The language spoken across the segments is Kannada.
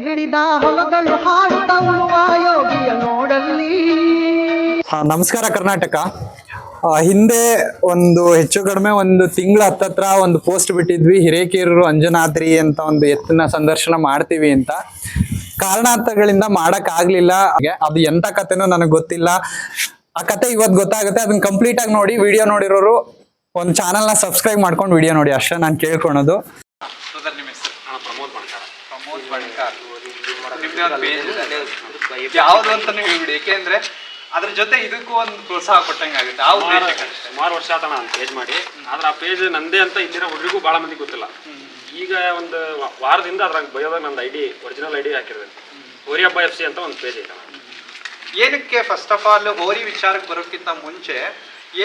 ಹಿಡಿದ ಹೊಲಗಳು ಹಾಡುತ್ತ ಉಳುವ ಯೋಗಿಯ ನೋಡಲ್ಲಿ. ನಮಸ್ಕಾರ ಕರ್ನಾಟಕ. ಹಿಂದೆ ಒಂದು ಹೆಚ್ಚು ಕಡಿಮೆ ಒಂದು ತಿಂಗಳ ಹತ್ತತ್ರ ಒಂದು ಪೋಸ್ಟ್ ಬಿಟ್ಟಿದ್ವಿ, ಹಿರೇಕೆರೂರು ಅಂಜನಾದ್ರಿ ಅಂತ ಒಂದು ಎತ್ತಿನ ಸಂದರ್ಶನ ಮಾಡ್ತೀವಿ ಅಂತ. ಕಾರಣಾಂತರಗಳಿಂದ ಮಾಡಕ್ ಆಗ್ಲಿಲ್ಲ. ಅದು ಎಂತ ಕಥೆನೋ ನನಗೆ ಗೊತ್ತಿಲ್ಲ. ಆ ಕತೆ ಇವತ್ತು ಗೊತ್ತಾಗುತ್ತೆ. ಅದನ್ನ ಕಂಪ್ಲೀಟ್ ಆಗಿ ನೋಡಿ. ವಿಡಿಯೋ ನೋಡಿರೋರು ಒಂದು ಚಾನಲ್ನ ಸಬ್ಸ್ಕ್ರೈಬ್ ಮಾಡ್ಕೊಂಡು ವಿಡಿಯೋ ನೋಡಿ, ಅಷ್ಟೇ ನಾನು ಕೇಳ್ಕೊಳೋದು. ಯಾವ್ದು ಅಂತಾನೆ ಹೇಳ್ಬಿಡಿ, ಯಾಕೆಂದ್ರೆ ಅದ್ರ ಜೊತೆ ಇದಕ್ಕೂ ಒಂದು ಪ್ರೋತ್ಸಾಹ ಕೊಟ್ಟಂಗೆ ಆಗುತ್ತೆ. ಆ ಉದ್ದೇಶಕ್ಕೆ ಸುಮಾರು ವರ್ಷ ಆತ ನಾನು ಪೇಜ್ ಮಾಡಿ, ಆದ್ರೆ ಆ ಪೇಜ್ ನಂದೇ ಅಂತ ಇಲ್ಲಿರೋ ಹುಡುಗಿಗೂ ಭಾಳ ಮಂದಿ ಗೊತ್ತಿಲ್ಲ. ಈಗ ಒಂದು ವಾರದಿಂದ ಅದ್ರಾಗ ಬಯೋದಾಗ ನಂದು ಒರಿಜಿನಲ್ ಐಡಿ ಹಾಕಿರೋದು. ಹೋರಿ ಹಬ್ಬ FC ಅಂತ ಒಂದು ಪೇಜ್ ಐತೆ. ಏನಕ್ಕೆ ಫಸ್ಟ್ ಆಫ್ ಆಲ್ ಹೋರಿ ವಿಚಾರಕ್ಕೆ ಬರೋಕ್ಕಿಂತ ಮುಂಚೆ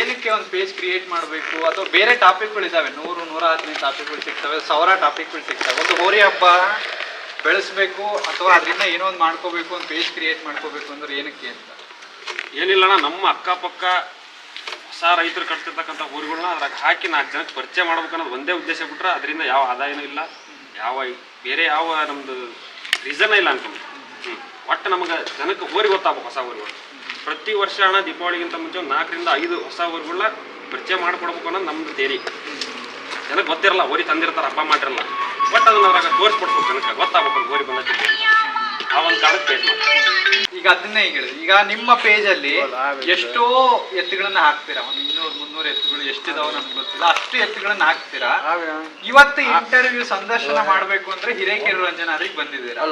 ಏನಕ್ಕೆ ಒಂದು ಪೇಜ್ ಕ್ರಿಯೇಟ್ ಮಾಡಬೇಕು, ಅಥವಾ ಬೇರೆ ಟಾಪಿಕ್ಗಳು ಇದಾವೆ, 100-115 ಟಾಪಿಕ್ಗಳು ಸಿಗ್ತವೆ, 1000 ಟಾಪಿಕ್ಗಳು ಸಿಗ್ತವೆ. ಒಂದು ಹೋರಿ ಹಬ್ಬ ಬೆಳೆಸ್ಬೇಕು ಅಥವಾ ಅದರಿಂದ ಏನೋ ಒಂದು ಮಾಡ್ಕೋಬೇಕು, ಒಂದು ಪೇಜ್ ಕ್ರಿಯೇಟ್ ಮಾಡ್ಕೋಬೇಕು ಅಂದ್ರೆ ಏನಕ್ಕೆ ಅಂತ? ಏನಿಲ್ಲಣ್ಣ, ನಮ್ಮ ಅಕ್ಕಪಕ್ಕ ಹೊಸ ರೈತರು ಕಟ್ತಿರ್ತಕ್ಕಂಥ ಊರುಗಳನ್ನ ಅದ್ರಾಗ ಹಾಕಿ 4 ಜನಕ್ಕೆ ಪರಿಚಯ ಮಾಡ್ಬೇಕು ಅನ್ನೋದು ಒಂದೇ ಉದ್ದೇಶ ಬಿಟ್ರೆ ಅದರಿಂದ ಯಾವ ಆದಾಯನೂ ಇಲ್ಲ, ಬೇರೆ ಯಾವ ನಮ್ದು ರೀಸನ್ ಇಲ್ಲ ಅನ್ಕೊಂಡು. ಒಟ್ಟು ನಮಗೆ ಜನಕ್ಕೆ ಹೋರಿ ಗೊತ್ತಾಗಬೇಕು, ಹೊಸ ಊರುಗಳು. ಪ್ರತಿ ವರ್ಷ ಅಣ್ಣ ದೀಪಾವಳಿಗಿಂತ ಮುಂಚೆ 4-5 ಹೊಸ ಊರುಗಳನ್ನ ಪರಿಚಯ ಮಾಡಿಕೊಡ್ಬೇಕು ಅನ್ನೋದು ನಮ್ದು ತೇರಿ. ಜನಕ್ಕೆ ಗೊತ್ತಿರಲ್ಲ, ಹೋರಿ ತಂದಿರ್ತಾರೆ, ಹಬ್ಬ ಮಾಡಿರಲ್ಲ. ಬಟ್ ಅದನ್ನ ಅದ್ರಾಗ ತೋರಿಸ್ಕೊಡ್ಬೇಕು, ಜನಕ್ಕೆ ಗೊತ್ತಾಗಬೇಕು ಹೋರಿ ಬಂದೈತಿ. ಆ ಒಂದು ಕಾಲಕ್ಕೆ ಪೇಜ್ ಮಾಡಿ. ಈಗ ಅದನ್ನೇ ಈಗ ಹೇಳಿದ್ರು. ಈಗ ನಿಮ್ಮ ಪೇಜ್ ಅಲ್ಲಿ ಎಷ್ಟೋ ಎತ್ತುಗಳನ್ನ ಹಾಕ್ತೀರಾ, 200-300 ಎತ್ತುಗಳು ಎಷ್ಟಿದಾವ ನಮ್ಗೆ ಗೊತ್ತಿಲ್ಲ, ಅಷ್ಟು ಎತ್ತುಗಳನ್ನ ಹಾಕ್ತೀರಾ. ಇವತ್ತು ಇಂಟರ್ವ್ಯೂ ಸಂದರ್ಶನ ಮಾಡ್ಬೇಕು ಅಂದ್ರೆ ಹಿರೇಕೆರೂರು ಅಂಜನಾದ್ರಿಗೆ ಬಂದಿದ್ದೀರಾ.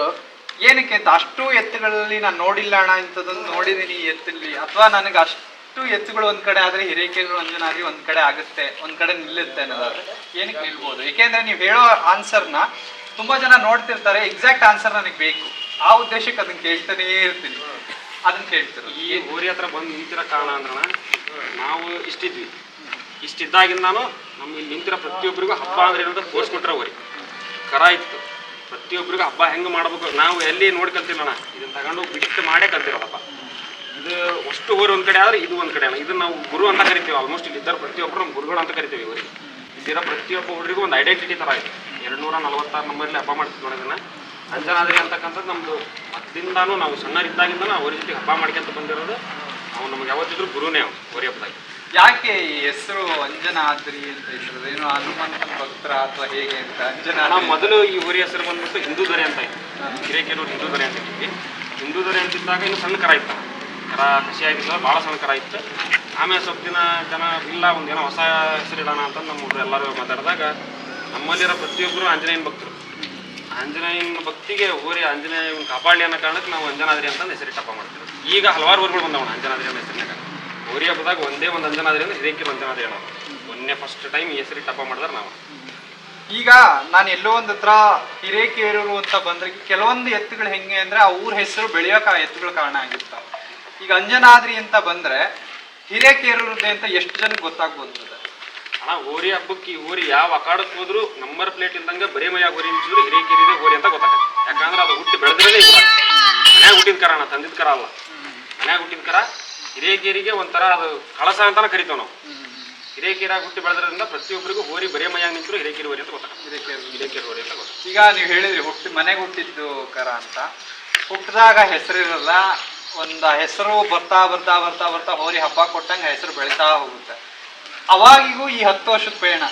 ಏನಕ್ಕೆ ಅಂತ? ಅಷ್ಟು ಎತ್ತುಗಳಲ್ಲಿ ನಾನು ನೋಡಿಲ್ಲ ಅಣ್ಣ, ಇಂಥದ್ದೊಂದು ನೋಡಿದೀನಿ ಎತ್ತಲ್ಲಿ, ಅಥವಾ ನನಗೆ ಅಷ್ಟು ಎತ್ತುಗಳು ಒಂದ್ ಕಡೆ ಆದ್ರೆ ಹಿರೇಕೆರೂರು ಅಂಜನಾದ್ರಿ ಒಂದ್ ಕಡೆ ಆಗುತ್ತೆ, ಒಂದ್ ಕಡೆ ನಿಲ್ಲುತ್ತೆ ಅನ್ನೋದಾದ್ರೆ ಏನಕ್ಕೆ ನಿಲ್ಬೋದು? ಯಾಕೆಂದ್ರೆ ನೀವು ಹೇಳೋ ಆನ್ಸರ್ನ ತುಂಬಾ ಜನ ನೋಡ್ತಿರ್ತಾರೆ, ಎಕ್ಸಾಕ್ಟ್ ಆನ್ಸರ್ ನನಗೆ ಬೇಕು, ಆ ಉದ್ದೇಶಕ್ಕೆ ಅದನ್ನ ಕೇಳ್ತಾನೇ ಇರ್ತೀನಿ. ಅದನ್ನ ಕೇಳ್ತೀರ. ಈ ಹೋರಿ ಹತ್ರ ಬಂದು ನಿಂತಿರೋ ಕಾರಣ ಅಂದ್ರೆ ನಾವು ಇಷ್ಟಿದ್ದಾಗಿಂದ ನಾನು ನಮ್ಮ ಇಲ್ಲಿ ನಿಂತಿರೋ ಪ್ರತಿಯೊಬ್ಬರಿಗೂ ಹಬ್ಬ ಅಂದ್ರೆ ಏನಂತ ತೋರಿಸ್ಕೊಟ್ರೆ ಹೋರಿ ಕರ ಇತ್ತು. ಪ್ರತಿಯೊಬ್ಬರಿಗೂ ಹಬ್ಬ ಹೆಂಗೆ ಮಾಡ್ಬೇಕು ನಾವು ಎಲ್ಲಿ ನೋಡಿ ಕಲ್ತಿಲ್ಲಣ್ಣ, ಇದನ್ನ ತಗೊಂಡು ಬಿಟ್ಟು ಮಾಡೇ ಕಲ್ತಿರೋದಪ್ಪ. ಇದು ಅಷ್ಟು ಹೋರಿ ಒಂದ್ ಕಡೆ ಆದ್ರೆ ಇದು ಒಂದ್ ಕಡೆ ಅಣ್ಣ. ಇದನ್ನ ನಾವು ಗುರು ಅಂತ ಕರಿತೀವಿ. ಆಲ್ಮೋಸ್ಟ್ ಇಲ್ಲಿದ್ದರು ಪ್ರತಿಯೊಬ್ಬರು ನಮ್ಮ ಗುರುಗಳು ಅಂತ ಕರಿತೀವಿ. ಹೋರಿ ಇಲ್ಲಿರೋ ಪ್ರತಿಯೊಬ್ಬ ಹುಡುಗರಿಗೂ ಒಂದು ಐಡೆಂಟಿಟಿ ಥರ ಇದೆ. 246 ನಂಬರ್ಲಿ ಹಬ್ಬ ಮಾಡ್ತೀವಿ ನೋಡೋದನ್ನ. ಅಂಜನಾದ್ರಿ ಅಂತಕ್ಕಂಥದ್ದು ನಮ್ಮದು ಮೊದಲಿಂದಾನು ನಾವು ಸಣ್ಣರಿದ್ದಾಗಿಂದ ಅವ್ರ ಜೊತೆಗೆ ಹಬ್ಬ ಮಾಡ್ಕೊಂತ ಬಂದಿರೋದು. ನಾವು ನಮ್ಗೆ ಯಾವತ್ತಿದ್ರು ಗುರುನೇ ಅವ್ರು ಹೋರಿ ಹಬ್ಬದಾಗ. ಯಾಕೆ ಈ ಹೆಸರು ಅಂಜನಾದ್ರಿ ಅಂತ ಹೆಸರು? ಏನು ಹನುಮಂತನ ಭಕ್ತರ ಅಥವಾ ಹೇಗೆ ಅಂತ? ಅಂಜನಾ ನಾವು ಮೊದಲು ಈ ಹೋರಿ ಹೆಸರು ಬಂದ್ಬಿಟ್ಟು ಹಿಂದೂ ದೊರೆ ಅಂತ ಇತ್ತು. ಹಿರೇಕೆರೂರು ಹಿಂದೂ ದೊರೆ ಅಂತ ಇದ್ವಿ. ಹಿಂದೂ ದೊರೆ ಅಂತಿದ್ದಾಗ ಇನ್ನು ಸಣ್ಣ ಕರ ಇತ್ತು, ಕರ ಕಸಿ ಆಗಿದ್ದ ಭಾಳ ಸಣ್ಣ ಕರ ಇತ್ತು. ಆಮೇಲೆ ಸ್ವಲ್ಪ ದಿನ ಜನ ಇಲ್ಲ ಒಂದೇನೋ ಹೊಸ ಹೆಸರು ಇಡೋಣ ಅಂತ ನಮ್ಮ ಎಲ್ಲರೂ ಮಾತಾಡಿದಾಗ ನಮ್ಮಲ್ಲಿರೋ ಪ್ರತಿಯೊಬ್ಬರು ಆಂಜನೇಯನ ಭಕ್ತರು. ಆಂಜನೇಯನ ಭಕ್ತಿಗೆ ಹೋರಿ ಆಂಜನೇಯನ ಕಾಪಾಡಲಿ ಅನ್ನೋ ಕಾರಣಕ್ಕೆ ನಾವು ಅಂಜನಾದ್ರಿ ಅಂತ ಹೆಸರಿಟ್ಟು ಹಬ್ಬ ಮಾಡ್ತೀವಿ. ಈಗ ಹಲವಾರು ಊರುಗಳು ಬಂದವಣ ಅಂಜನಾದ್ರಿ ಅನ್ನೋ ಹೆಸರಿನಾಗ. ಹೋರಿ ಹಬ್ಬದಾಗ ಒಂದೇ ಒಂದು ಅಂಜನಾದ್ರಿ ಅಂದ್ರೆ ಹಿರೇಕೆರೂರು ಅಂಜನಾದ್ರಿ ಅನ್ನೋದು ಮೊನ್ನೆ ಫಸ್ಟ್ ಟೈಮ್ ಈ ಹೆಸರಿಟ್ಟು ಹಬ್ಬ ಮಾಡಿದ್ರೆ ನಾವು. ಈಗ ನಾನು ಎಲ್ಲೋ ಒಂದು ಹತ್ರ ಹಿರೇಕೆರೂರು ಅಂತ ಬಂದ್ರೆ ಕೆಲವೊಂದು ಎತ್ತುಗಳು ಹೆಂಗೆ ಅಂದ್ರೆ ಆ ಊರ ಹೆಸರು ಬೆಳೆಯೋಕೆ ಆ ಎತ್ತುಗಳು ಕಾರಣ ಆಗಿರ್ತಾವೆ. ಈಗ ಅಂಜನಾದ್ರಿ ಅಂತ ಬಂದ್ರೆ ಹಿರೇಕೆರೂರದೇ ಅಂತ ಎಷ್ಟು ಜನಕ್ಕೆ ಗೊತ್ತಾಗ್ಬೋದು? ಅಣ್ಣ ಹೋರಿ ಹಬ್ಬಕ್ಕೆ ಈ ಹೋರಿ ಯಾವ ಅಖಾಡಕ್ಕೆ ಹೋದ್ರು ನಂಬರ್ ಪ್ಲೇಟ್ ಇಲ್ದಂಗೆ ಬರೀ ಮೈಯಾಗ ಹೋರಿ ನಿಂತಿದ್ರು ಹಿರೇಕೆರೂರೇ ಹೋರಿ ಅಂತ ಗೊತ್ತಾಗುತ್ತೆ. ಯಾಕಂದ್ರೆ ಅದು ಹುಟ್ಟಿ ಬೆಳೆದಿರೋದೇ ಇವಾಗ ಮನ್ಯಾಗ ಹುಟ್ಟಿದ ಕರ ಅಣ್ಣ, ತಂದಿದ್ದ ಕರ ಅಲ್ಲ. ಮನ್ಯಾಗ ಹುಟ್ಟಿದ ಕರ ಹಿರೇಕೆರಿಗೆ ಒಂಥರ ಅದು ಕಳಸ ಅಂತಾನೆ ಕರಿತೇವೆ ನಾವು. ಹಿರೇಕೆರಾಗ ಹುಟ್ಟಿ ಬೆಳೆದ್ರಿಂದ ಪ್ರತಿಯೊಬ್ಬರಿಗೂ ಹೋರಿ ಬರೇ ಮೈಯಾಗ ನಿಂತರು ಹಿರೇಕೆರೂರು ಹೋರಿ ಅಂತ ಗೊತ್ತಾಗುತ್ತೆ. ಹಿರೇಕೆರೂರು ಹೋರಿ ಅಂತ ಗೊತ್ತಾಗುತ್ತೆ. ಈಗ ನೀವು ಹೇಳಿದ್ರಿ ಮನೆಗೆ ಹುಟ್ಟಿದ್ದು ಕರ ಅಂತ. ಹುಟ್ಟಿದಾಗ ಹೆಸರಿರಲ್ಲ, ಒಂದು ಹೆಸರು ಬರ್ತಾ ಬರ್ತಾ ಬರ್ತಾ ಬರ್ತಾ ಹೋರಿ ಹಬ್ಬ ಕೊಟ್ಟಂಗೆ ಹೆಸರು ಬೆಳೀತಾ ಹೋಗುತ್ತೆ. ಅವಾಗಿಗೂ ಈ 10 ವರ್ಷದ ಪಯಣ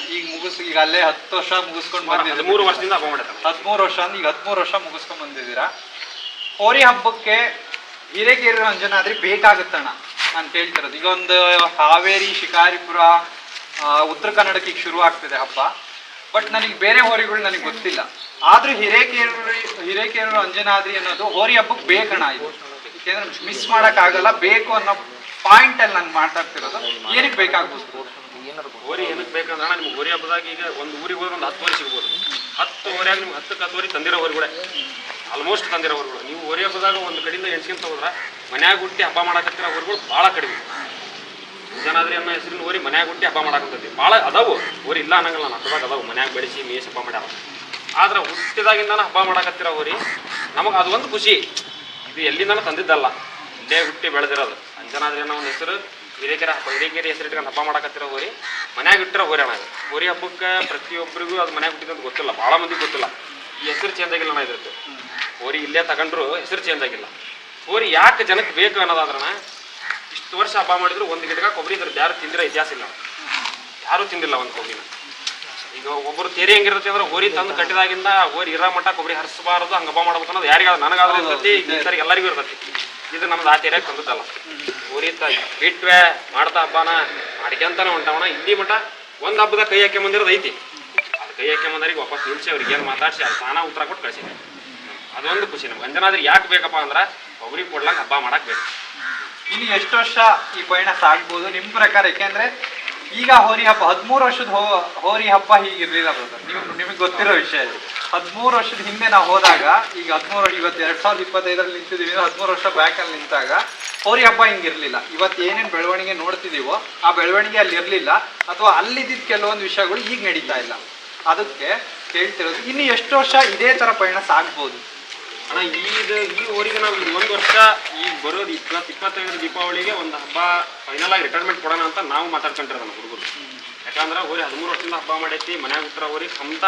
ಈಗ ಅಲ್ಲೇ 10 ವರ್ಷ ಮುಗಿಸ್ಕೊಂಡು ಬಂದಿದ್ದೀರಾ. 13 ವರ್ಷದಿಂದ ಹಬ್ಬ ಮಾಡಿದ್ದಾರೆ. 13 ವರ್ಷ ಅಂದ್ರೆ ಈಗ 13 ವರ್ಷ ಮುಗಿಸ್ಕೊಂಡು ಬಂದಿದ್ದೀರಾ. ಹೋರಿ ಹಬ್ಬಕ್ಕೆ ಹಿರೇಕೆರೂರು ಅಂಜನಾದ್ರಿ ಬೇಕಾಗುತ್ತಣ್ಣ ನಾನು ಕೇಳ್ತಿರೋದು. ಈಗ ಒಂದು ಹಾವೇರಿ, ಶಿಕಾರಿಪುರ, ಉತ್ತರ ಕನ್ನಡಕ್ಕೆ ಈಗ ಶುರು ಆಗ್ತಿದೆ ಹಬ್ಬ. ಬಟ್ ನನಗೆ ಬೇರೆ ಹೋರಿಗಳು ನನಗೆ ಗೊತ್ತಿಲ್ಲ. ಆದ್ರೂ ಹಿರೇಕೆರೂರು ಅಂಜನಾದ್ರಿ ಅನ್ನೋದು ಹೋರಿ ಹಬ್ಬಕ್ಕೆ ಬೇಕಣ್ಣ. ಇದು ಯಾಕೆಂದ್ರೆ ಮಿಸ್ ಮಾಡೋಕ್ಕಾಗಲ್ಲ, ಬೇಕು ಅನ್ನೋ ಪಾಯಿಂಟ್ ಅಲ್ಲಿ ನಾನು ಮಾತಾಡ್ತಿರೋದು. ಏನಕ್ಕೆ ಬೇಕಾಗ್ಬೋದು ಹೋರಿ? ಏನಕ್ಕೆ ಬೇಕಂದ್ರೆ ನಿಮ್ಗೆ ಹೋರಿ ಹಬ್ಬದಾಗ ಈಗ ಒಂದು ಊರಿಗೆ ಹೋದ್ರೆ ಒಂದು 10 ಹೋರಿ ಸಿಗ್ಬೋದು. 10 ಹೋರಿಯಾಗ ನಿಮ್ಗೆ 10 ಹೋರಿ ತಂದಿರೋ ಹೋರಿಗಳೇ, ಆಲ್ಮೋಸ್ಟ್ ತಂದಿರೋ ಹೋರಿಗಳು. ನೀವು ಹೋರಿ ಹಬ್ಬದಾಗ ಒಂದು ಕಡೆಯಿಂದ ಎಣ್ಸ್ಕೊಂತ ಹೋದ್ರೆ ಮನ್ಯಾಗ ಹುಟ್ಟಿ ಹಬ್ಬ ಮಾಡಕತ್ತಿರೋ ಹೋರಿಗಳು ಭಾಳ ಕಡಿಮೆ. ಅಂಜನಾದ್ರಿ ಅನ್ನೋ ಹೆಸರಿನ ಹೋರಿ ಮನ್ಯಾಗ ಹುಟ್ಟಿ ಹಬ್ಬ ಮಾಡಕತ್ತೈತಿ ಭಾಳ ಅದಾವು ಹೋರಿ, ಇಲ್ಲ ಅನ್ನಂಗಲ್ಲ. ನಾನು ಹಬ್ಬದಾಗ ಅದಾವು ಮನ್ಯಾಗ ಬೆಳೆಸಿ ಮೇಸ್ ಹಬ್ಬ ಮಾಡ್ಯಾರ. ಆದ್ರೆ ಹುಟ್ಟಿದಾಗಿಂದ ಹಬ್ಬ ಮಾಡಕತ್ತಿರೋ ಹೋರಿ ನಮಗೆ ಅದು ಒಂದು ಖುಷಿ. ಇದು ಎಲ್ಲಿಂದನೂ ತಂದಿದ್ದಲ್ಲ, ಇಲ್ಲೇ ಹುಟ್ಟಿ ಬೆಳೆದಿರೋದು. ಅಂಜನಾದ್ರಿ ಅನ್ನೋ ಒಂದು ಹೆಸರು ಹಿರೇಕೆರೆ ಹೆಸರು ಇಟ್ಕೊಂಡು ಹಬ್ಬ ಮಾಡಕತ್ತಿರೋ ಹೋರಿ ಮನ್ಯಾಗ ಇಟ್ಟಿರೋ ಹೋರಿ ಅಣ್ಣ. ಹೋರಿ ಹಬ್ಬಕ್ಕೆ ಪ್ರತಿಯೊಬ್ಬರಿಗೂ ಅದು ಮನ್ಯಾಗ ಹುಟ್ಟಿದಂತ ಗೊತ್ತಿಲ್ಲ, ಭಾಳ ಮಂದಿಗೆ ಗೊತ್ತಿಲ್ಲ. ಈ ಹೆಸರು ಚೇಂಜ್ ಆಗಿಲ್ಲ ಅಣ್ಣ ಇದ್ರದ್ದು. ಹೋರಿ ಇಲ್ಲೇ ತಗೊಂಡ್ರು ಹೆಸರು ಚೇಂಜ್ ಆಗಿಲ್ಲ. ಹೋರಿ ಯಾಕೆ ಜನಕ್ಕೆ ಬೇಕು ಅನ್ನೋದಾದ್ರಣ, ಇಷ್ಟು ವರ್ಷ ಹಬ್ಬ ಮಾಡಿದ್ರು ಒಂದು ಗಿಡಗ ಕೊಬ್ಬರಿ ಇದ್ರದ್ದು ಯಾರು ತಿಂದಿರೋ ಇತಿಹಾಸ ಇಲ್ಲ. ಯಾರೂ ತಿಂದಿಲ್ಲ ಒಂದು ಕೊಬ್ಬರಿನ. ಈಗ ಒಬ್ಬರು ತೇರಿ ಹೆಂಗಿರುತ್ತೆ ಅಂದ್ರೆ ಹೋರಿ ತಂದು ಕಟ್ಟಿದಾಗಿಂದ ಹೋರಿ ಇರೋ ಮಟ್ಟ ಕೊಬ್ಬರಿ ಹರಿಸಬಾರದು, ಹಂಗೆ ಹಬ್ಬ ಮಾಡ್ಬೇಕು ಅನ್ನೋದು ಯಾರಿಗಾದ್ರು ನನಗಾದ್ರೂ ಇರ್ತೈತಿ, ಇಂಥವ್ರಿಗೆ ಎಲ್ಲರಿಗೂ ಇರ್ತೈತಿ. ಇದು ನಮ್ದು ಆ ತೇರಿಯಾಗಿ ತಂದದ್ದಲ್ಲ. ಹೋರಿ ಬಿಟ್ವೆ ಮಾಡ್ತಾ ಹಬ್ಬನ ಮಾಡ್ಕೊಂತಾನೆ ಹೊಂಟವಣ. ಇಲ್ಲಿ ಮಟ್ಟ ಒಂದು ಹಬ್ಬದ ಕೈ ಹಾಕಿ ಬಂದಿರೋದು ಐತಿ. ಅದು ಕೈ ಹಾಕಿ ಬಂದವರಿಗೆ ವಾಪಸ್ ನಿಲ್ಸಿ ಅವ್ರಿಗೆ ಏನು ಮಾತಾಡಿಸಿ ಅದು ತಾನ ಉತ್ತರ ಕೊಟ್ಟು ಕಳಿಸಿದೆ. ಅದೊಂದು ಖುಷಿ ನಮ್ಗೆ. ಅಂಜನಾದ್ರಿ ಯಾಕೆ ಬೇಕಪ್ಪ ಅಂದ್ರೆ ಕೊಬ್ಬರಿ ಕೊಡ್ಲಂಗೆ ಹಬ್ಬ ಮಾಡಕ್ ಬೇಕು. ಇನ್ನು ಎಷ್ಟು ವರ್ಷ ಈ ಪಯಣ ಸಾಗ್ಬೋದು ನಿಮ್ಮ ಪ್ರಕಾರ? ಯಾಕೆಂದ್ರೆ ಈಗ ಹೋರಿ ಹಬ್ಬ 13 ವರ್ಷದ ಹೋರಿ ಹಬ್ಬ ಹೀಗಿರ್ಲಿಲ್ಲ ಬ್ರದರ್. ನಿಮಗೆ ಗೊತ್ತಿರೋ ವಿಷಯ ಇದು. 13 ವರ್ಷದ ಹಿಂದೆ ನಾವು ಹೋದಾಗ, ಈಗ 13 ಇವತ್ತು 2025 ನಿಂತಿದ್ದೀವಿ, 13 ವರ್ಷ ಬ್ಯಾಕಲ್ಲಿ ನಿಂತಾಗ ಹೋರಿ ಹಬ್ಬ ಹಿಂಗಿರ್ಲಿಲ್ಲ. ಇವತ್ತು ಏನೇನು ಬೆಳವಣಿಗೆ ನೋಡ್ತಿದೀವೋ ಆ ಬೆಳವಣಿಗೆ ಅಲ್ಲಿ ಇರಲಿಲ್ಲ, ಅಥವಾ ಅಲ್ಲಿದ್ದ ಕೆಲವೊಂದು ವಿಷಯಗಳು ಈಗ ನಡೀತಾ ಇಲ್ಲ. ಅದಕ್ಕೆ ಕೇಳ್ತಿರೋದು, ಇನ್ನು ಎಷ್ಟು ವರ್ಷ ಇದೇ ಥರ ಪಯಣ ಸಾಗ್ಬೋದು ಅಣ್ಣ? ಈ ಊರಿಗೆ ನಾವು ಇದು 1 ವರ್ಷ ಈಗ ಬರೋದು 25 ದೀಪಾವಳಿಗೆ ಒಂದು ಹಬ್ಬ ಫೈನಲ್ ಆಗಿ ರಿಟೈರ್ಮೆಂಟ್ ಕೊಡೋಣ ಅಂತ ನಾವು ಮಾತಾಡ್ಕೊಂಡಿರೋದು ನಮ್ಮ ಹುಡುಗರು. ಯಾಕಂದ್ರೆ ಹೋರಿ 13 ವರ್ಷದಿಂದ ಹಬ್ಬ ಮಾಡೈತಿ, ಮನ್ಯಾಗ ಉತ್ತರ ಹೋರಿ ಕಮ್ತ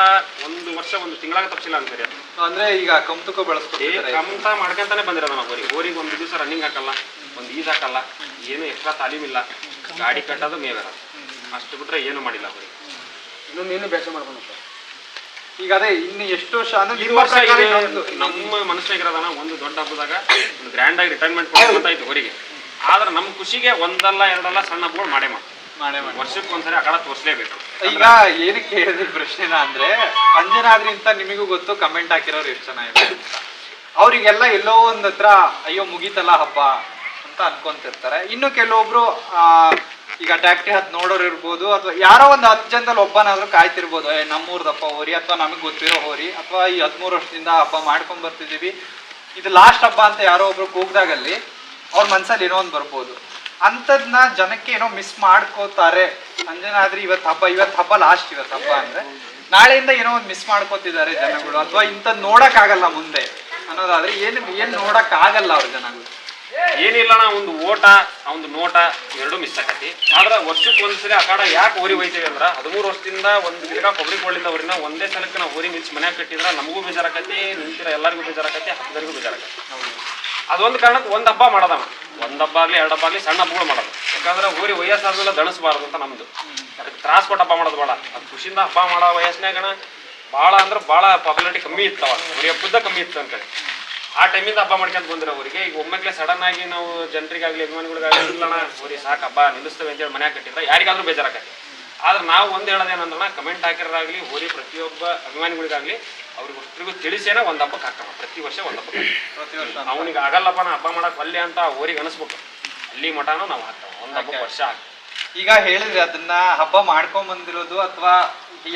1 ವರ್ಷ 1 ತಿಂಗಳಾಗ ತಪ್ಪಿಲ್ಲ ಅಂತಾರೆ. ಅಂದ್ರೆ ಈಗ ಕಮ್ತುಕ ಬಳಸ್ತಾರೆ, ಕಮ್ತ ಮಾಡ್ಕೊಂತಾನೆ ಬಂದಿರೋದು ನಾವು ಹೋರಿಗೆ 1 ದಿವಸ ರನ್ನಿಂಗ್ ಹಾಕಲ್ಲ, 1 ಈಜ್ ಹಾಕಲ್ಲ, ಏನು ಎಕ್ಸ್ಟ್ರಾ ತಾಲೀಮಿಲ್ಲ, ಗಾಡಿ ಕಟ್ಟೋದು ಮೇವಿರೋದು, ಅಷ್ಟು ಬಿಟ್ರೆ ಏನು ಮಾಡಿಲ್ಲ ಹೋರಿ. ಇನ್ನೊಂದೇನು ಬೇಸ ಮಾಡ್ಕೊಂಡು ಈಗ ಅದೇ ಇನ್ನು ಎಷ್ಟು ವರ್ಷ ಅಂದ್ರೆ ಈ ವರ್ಷ ನಮ್ಮ ಮನಸ್ಸಿನಾಗಿರೋದನ್ನ ಒಂದು ದೊಡ್ಡ ಹಬ್ಬದಾಗ ಒಂದು ಗ್ರ್ಯಾಂಡ್ ಆಗಿ ರಿಟೈರ್ಮೆಂಟ್ ಕೊಡ್ಬೇಕಾಯ್ತು ಹೊರಿಗೆ. ಆದ್ರೆ ನಮ್ಮ ಖುಷಿಗೆ 1 2 ಸಣ್ಣ ಹಬ್ಬಗಳು ಮಾಡೇ ವರ್ಷಕ್ಕೆ ಒಂದ್ಸರಿ ಆ ಕಡೆ ತೋರಿಸ್ಲೇಬೇಕು. ಈಗ ಏನಕ್ಕೆ ಹೇಳಿದ್ರಿ ಪ್ರಶ್ನೆನ ಅಂದ್ರೆ, ಅಂಜನಾದ್ರಿ ಅಂತ ನಿಮಗೂ ಗೊತ್ತು, ಕಮೆಂಟ್ ಹಾಕಿರೋರು ಎಷ್ಟು ಚೆನ್ನಾಗಿದೆ ಅಂತ. ಅವರಿಗೆಲ್ಲ ಎಲ್ಲೋ ಒಂದ್ ಹತ್ರ ಅಯ್ಯೋ ಮುಗೀತಲ್ಲ ಹಬ್ಬ ಅಂತ ಅನ್ಕೊಂತಿರ್ತಾರೆ. ಇನ್ನು ಕೆಲವೊಬ್ರು ಈಗ ಟ್ಯಾಕ್ಟ್ರಿ ಹತ್ತು ನೋಡೋರು ಇರ್ಬೋದು, ಅಥವಾ ಯಾರೋ ಒಂದು 10 ಜನದಲ್ಲಿ ಒಬ್ಬನಾದ್ರೂ ಕಾಯ್ತಿರ್ಬೋದು, ನಮ್ಮೂರ್ದಪ್ಪ ಹೋರಿ, ಅಥವಾ ನಮಗೆ ಗೊತ್ತಿರೋ ಹೋರಿ, ಅಥವಾ ಈ 13 ವರ್ಷದಿಂದ ಹಬ್ಬ ಮಾಡ್ಕೊಂಡ್ ಬರ್ತಿದೀವಿ, ಇದು ಲಾಸ್ಟ್ ಹಬ್ಬ ಅಂತ ಯಾರೋ ಒಬ್ರು ಕೂಗ್ದಾಗಲ್ಲಿ ಅವ್ರ ಮನ್ಸಲ್ಲಿ ಏನೋ ಒಂದು ಬರ್ಬೋದು. ಅಂಥದ್ನ ಜನಕ್ಕೆ ಏನೋ ಮಿಸ್ ಮಾಡ್ಕೋತಾರೆ. ಅಂಜನಾದ್ರಿ ಇವತ್ತು ಹಬ್ಬ ಲಾಸ್ಟ್, ಇವತ್ತು ಹಬ್ಬ ಅಂದ್ರೆ ನಾಳೆಯಿಂದ ಏನೋ ಒಂದು ಮಿಸ್ ಮಾಡ್ಕೋತಿದ್ದಾರೆ ಜನಗಳು, ಅಥವಾ ಇಂಥದ್ದು ನೋಡಕ್ಕಾಗಲ್ಲ ಮುಂದೆ ಅನ್ನೋದಾದ್ರೆ ಏನು ನೋಡಕ್ಕಾಗಲ್ಲ ಅವ್ರ ಜನಗಳು. ಏನಿಲ್ಲ ನಾ ಒಂದು ಓಟ ಒಂದು ನೋಟ ಎರಡು ಮಿಸ್ ಆಕತಿ. ಆದ್ರೆ ವರ್ಷಕ್ಕೆ ಒಂದ್ಸರಿ ಆ ಕಾಡ ಯಾಕೆ ಹೋರಿ ಒಯ್ತೀವಿ ಅಂದ್ರೆ 13 ವರ್ಷದಿಂದ ಒಂದು ಗಿಡ ಕೊಬ್ಬರಿ ಕೊಳ್ಳಿಂದ ಅವ್ರನ್ನ ಒಂದೇ ಸಲಕ್ಕೆ ನಾವು ಹೋರಿ ನಿಲ್ಸಿ ಮನ್ಯಾಗ ಕಟ್ಟಿದ್ರೆ ನಮಗೂ ಬೇಜಾರಾಕತಿ, ನಿಂತಿರ ಎಲ್ಲರಿಗೂ ಬೇಜಾರಾಕತಿ, ಹಬ್ಬದರಿಗೂ ಬೇಜಾರಾಕತಿ. ಅದೊಂದು ಕಾರಣಕ್ಕೆ ಒಂದು ಹಬ್ಬ ಮಾಡೋದಣ್ಣ, 1 ಹಬ್ಬ ಆಗಲಿ 2 ಹಬ್ಬ ಆಗಲಿ ಸಣ್ಣ ಹಬ್ಬಗಳು ಮಾಡೋದು. ಯಾಕಂದ್ರೆ ಹೋರಿ ವಯಸ್ಸಾದ್ಮೇಲೆ ದಣಿಸ್ಬಾರ್ದು ಅಂತ ನಮ್ದು. ಅದಕ್ಕೆ ತ್ರಾಸ ಕೊಟ್ಟು ಹಬ್ಬ ಮಾಡೋದು ಬೇಡ. ಅದು ಖುಷಿಯಿಂದ ಹಬ್ಬ ಮಾಡೋ ವಯಸ್ಸಿನಾಗಣ ಭಾಳ ಅಂದ್ರೆ ಭಾಳ ಪಾಪ್ಯುಲಾರಿಟಿ ಕಮ್ಮಿ ಇರ್ತಾವ, ಹೋರಿ ಹಬ್ಬದ ಕಮ್ಮಿ ಇತ್ತು ಅಂತೇಳಿ ಆ ಟೈಮಿಂದ ಹಬ್ಬ ಮಾಡ್ಕೊಂತ ಬಂದಿರೋ ಅವರಿಗೆ. ಈಗ ಒಮ್ಮೆಗ್ಲೆ ಸಡನ್ ಆಗಿ ನಾವು ಜನರಿಗಾಗಲಿ ಅಭಿಮಾನಿಗಳಿಗಾಗಲಿ ಇಲ್ಲಣ್ಣ ಹೋರಿ ಸಾಕು ಹಬ್ಬ ನಿಲ್ಲಿಸ್ತೇವೆ ಅಂತೇಳಿ ಮನ್ಯಾಗ ಕಟ್ಟಿದ್ರೆ ಯಾರಿಗಾದ್ರೂ ಬೇಜಾರಾಕತಿ. ಆದ್ರೆ ನಾವು ಒಂದು ಹೇಳೋದೇನಂದ್ರೆ ಕಮೆಂಟ್ ಹಾಕಿರೋರಾಗಲಿ ಹೋರಿ ಪ್ರತಿಯೊಬ್ಬ ಅಭಿಮಾನಿಗಳಿಗಾಗಲಿ ಅವ್ರಿಗೊಬ್ಬರಿಗೂ ತಿಳಿಸೇನೆ ಒಂದು ಹಬ್ಬಕ್ಕೆ ಹಾಕೋಣ. ಪ್ರತಿ ವರ್ಷ ಒಂದು ಹಬ್ಬ, ಪ್ರತಿ ವರ್ಷ ಅವನಿಗೆ ಆಗಲ್ಲಪ್ಪ ನಾ ಹಬ್ಬ ಮಾಡಕ್ಕೆ ಒಲ್ಲೆ ಅಂತ ಹೋರಿಗೆ ಅನಿಸ್ಬೇಕು, ಅಲ್ಲಿ ಮಠನೂ ನಾವು ಹಾಕ್ತಾವೆ ಒಂದು ಹಬ್ಬ ವರ್ಷ. ಈಗ ಹೇಳಿದ್ರಿ ಅದನ್ನ ಹಬ್ಬ ಮಾಡ್ಕೊಂಡ್ ಬಂದಿರೋದು ಅಥವಾ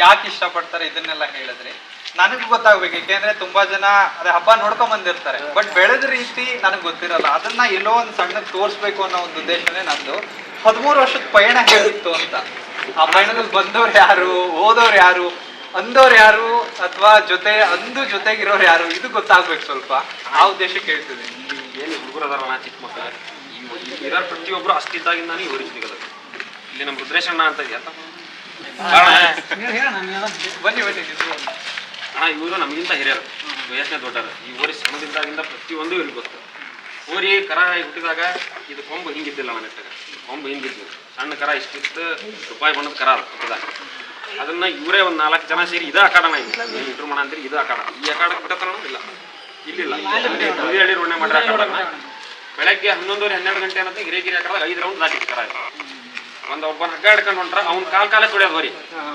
ಯಾಕೆ ಇಷ್ಟಪಡ್ತಾರೆ ಇದನ್ನೆಲ್ಲ ಹೇಳಿದ್ರಿ. ನನಗೂ ಗೊತ್ತಾಗ್ಬೇಕು, ಏಕೆಂದ್ರೆ ತುಂಬಾ ಜನ ಅದೇ ಹಬ್ಬ ನೋಡ್ಕೊಂಡ್ ಬಂದಿರ್ತಾರೆ, ಬಟ್ ಬೆಳೆದ ರೀತಿ ನನಗೆ ಗೊತ್ತಿರಲ್ಲ. ಅದನ್ನ ಎಲ್ಲೋ ಒಂದು ಸಣ್ಣಕ್ಕೆ ತೋರಿಸ್ಬೇಕು ಅನ್ನೋ ಒಂದು ಉದ್ದೇಶನೇ ನಂದು. 13 ವರ್ಷದ ಪಯಣ ಹೇಳಿತ್ತು ಅಂತ. ಆ ಪಯಣದಲ್ಲಿ ಬಂದವ್ರು ಯಾರು, ಹೋದವ್ರು ಯಾರು, ಅಂದವ್ರು ಯಾರು, ಅಥವಾ ಜೊತೆಗಿರೋರು ಯಾರು, ಇದು ಗೊತ್ತಾಗ್ಬೇಕು ಸ್ವಲ್ಪ. ಆ ಉದ್ದೇಶಕ್ಕೆ ಹೇಳ್ತಿದ್ದೀನಿ. ಏನು ಹುಡುಗರು ಅದಾರಲ್ಲ ಚಿಕ್ಕ ಮಕ್ಕಳು, ಈ ಇರೋ ಪ್ರತಿಯೊಬ್ಬರು ಅಷ್ಟಿದ್ದಾಗಿಂದಾನು ಈ ಹೋರಿ ಸಿಗೋದು. ಇಲ್ಲಿ ನಮ್ಮ ರುದ್ರೇಶಣ್ಣ ಅಂತ ಇದೆಯಾ ಬನ್ನಿ ಅಣ್ಣ, ಇವರು ನಮಗಿಂತ ಹಿರಿಯರು, ವಯಸ್ಸಿನ ದೊಡ್ಡರು. ಈ ಹೋರಿ ಸಣ್ಣದಿಂದಾಗಿಂದ ಪ್ರತಿಯೊಂದು ಇವ್ರಿಗೆ ಗೊತ್ತು. ಹೋರಿ ಕರ ಹುಟ್ಟಿದಾಗ ಇದು ಕೊಂಬು ಹಿಂಗಿದ್ದಿಲ್ಲ ನನ್ನ ನೆಟ್ಟಾಗ, ಕೊಂಬು ಹಿಂಗಿದ್ದು ಸಣ್ಣ ಕರ ಇಷ್ಟಿತ್ತು, ರೂಪಾಯಿ ಬಣ್ಣದ ಕರ ಹುಟ್ಟಿದಾಗ. ಅದನ್ನ ಇವರೇ ಒಂದು 4 ಜನ ಸೇರಿ ಇದು ಅಕಾಡಣ, ನೀವು ಇಂಟ್ರೂ ಮಾಡ ಅಂತೀರಿ, ಇದು ಅಕಾಡ. ಈ ಅಕಾಡಕ್ಕೆ ಬಿಟ್ಟತನ ಇಲ್ಲ, ಇಲ್ಲಿಲ್ಲ ಹಳ್ಳಿ ರೋಣೆ ಮಾಡ್ರೆ ಅಕಾಡನ್ನ. ಬೆಳಗ್ಗೆ 11 12 ಗಂಟೆ ಅನ್ನೋದು ಹಿರೇಗಿರಿ ಅಕಾಡದಾಗ 5 ರೌಂಡ್ ದಾಟಿ ಕರ ಆಯ್ತು. ಒಬ್ಬನ ಹಗ್ಗ ಹಿಡ್ಕೊಂಡು ಹೊಂಟ್ರ ಅವ್ನ ಕಾಲೇ ತುಳಿಯೋದು ಹೋರಿ,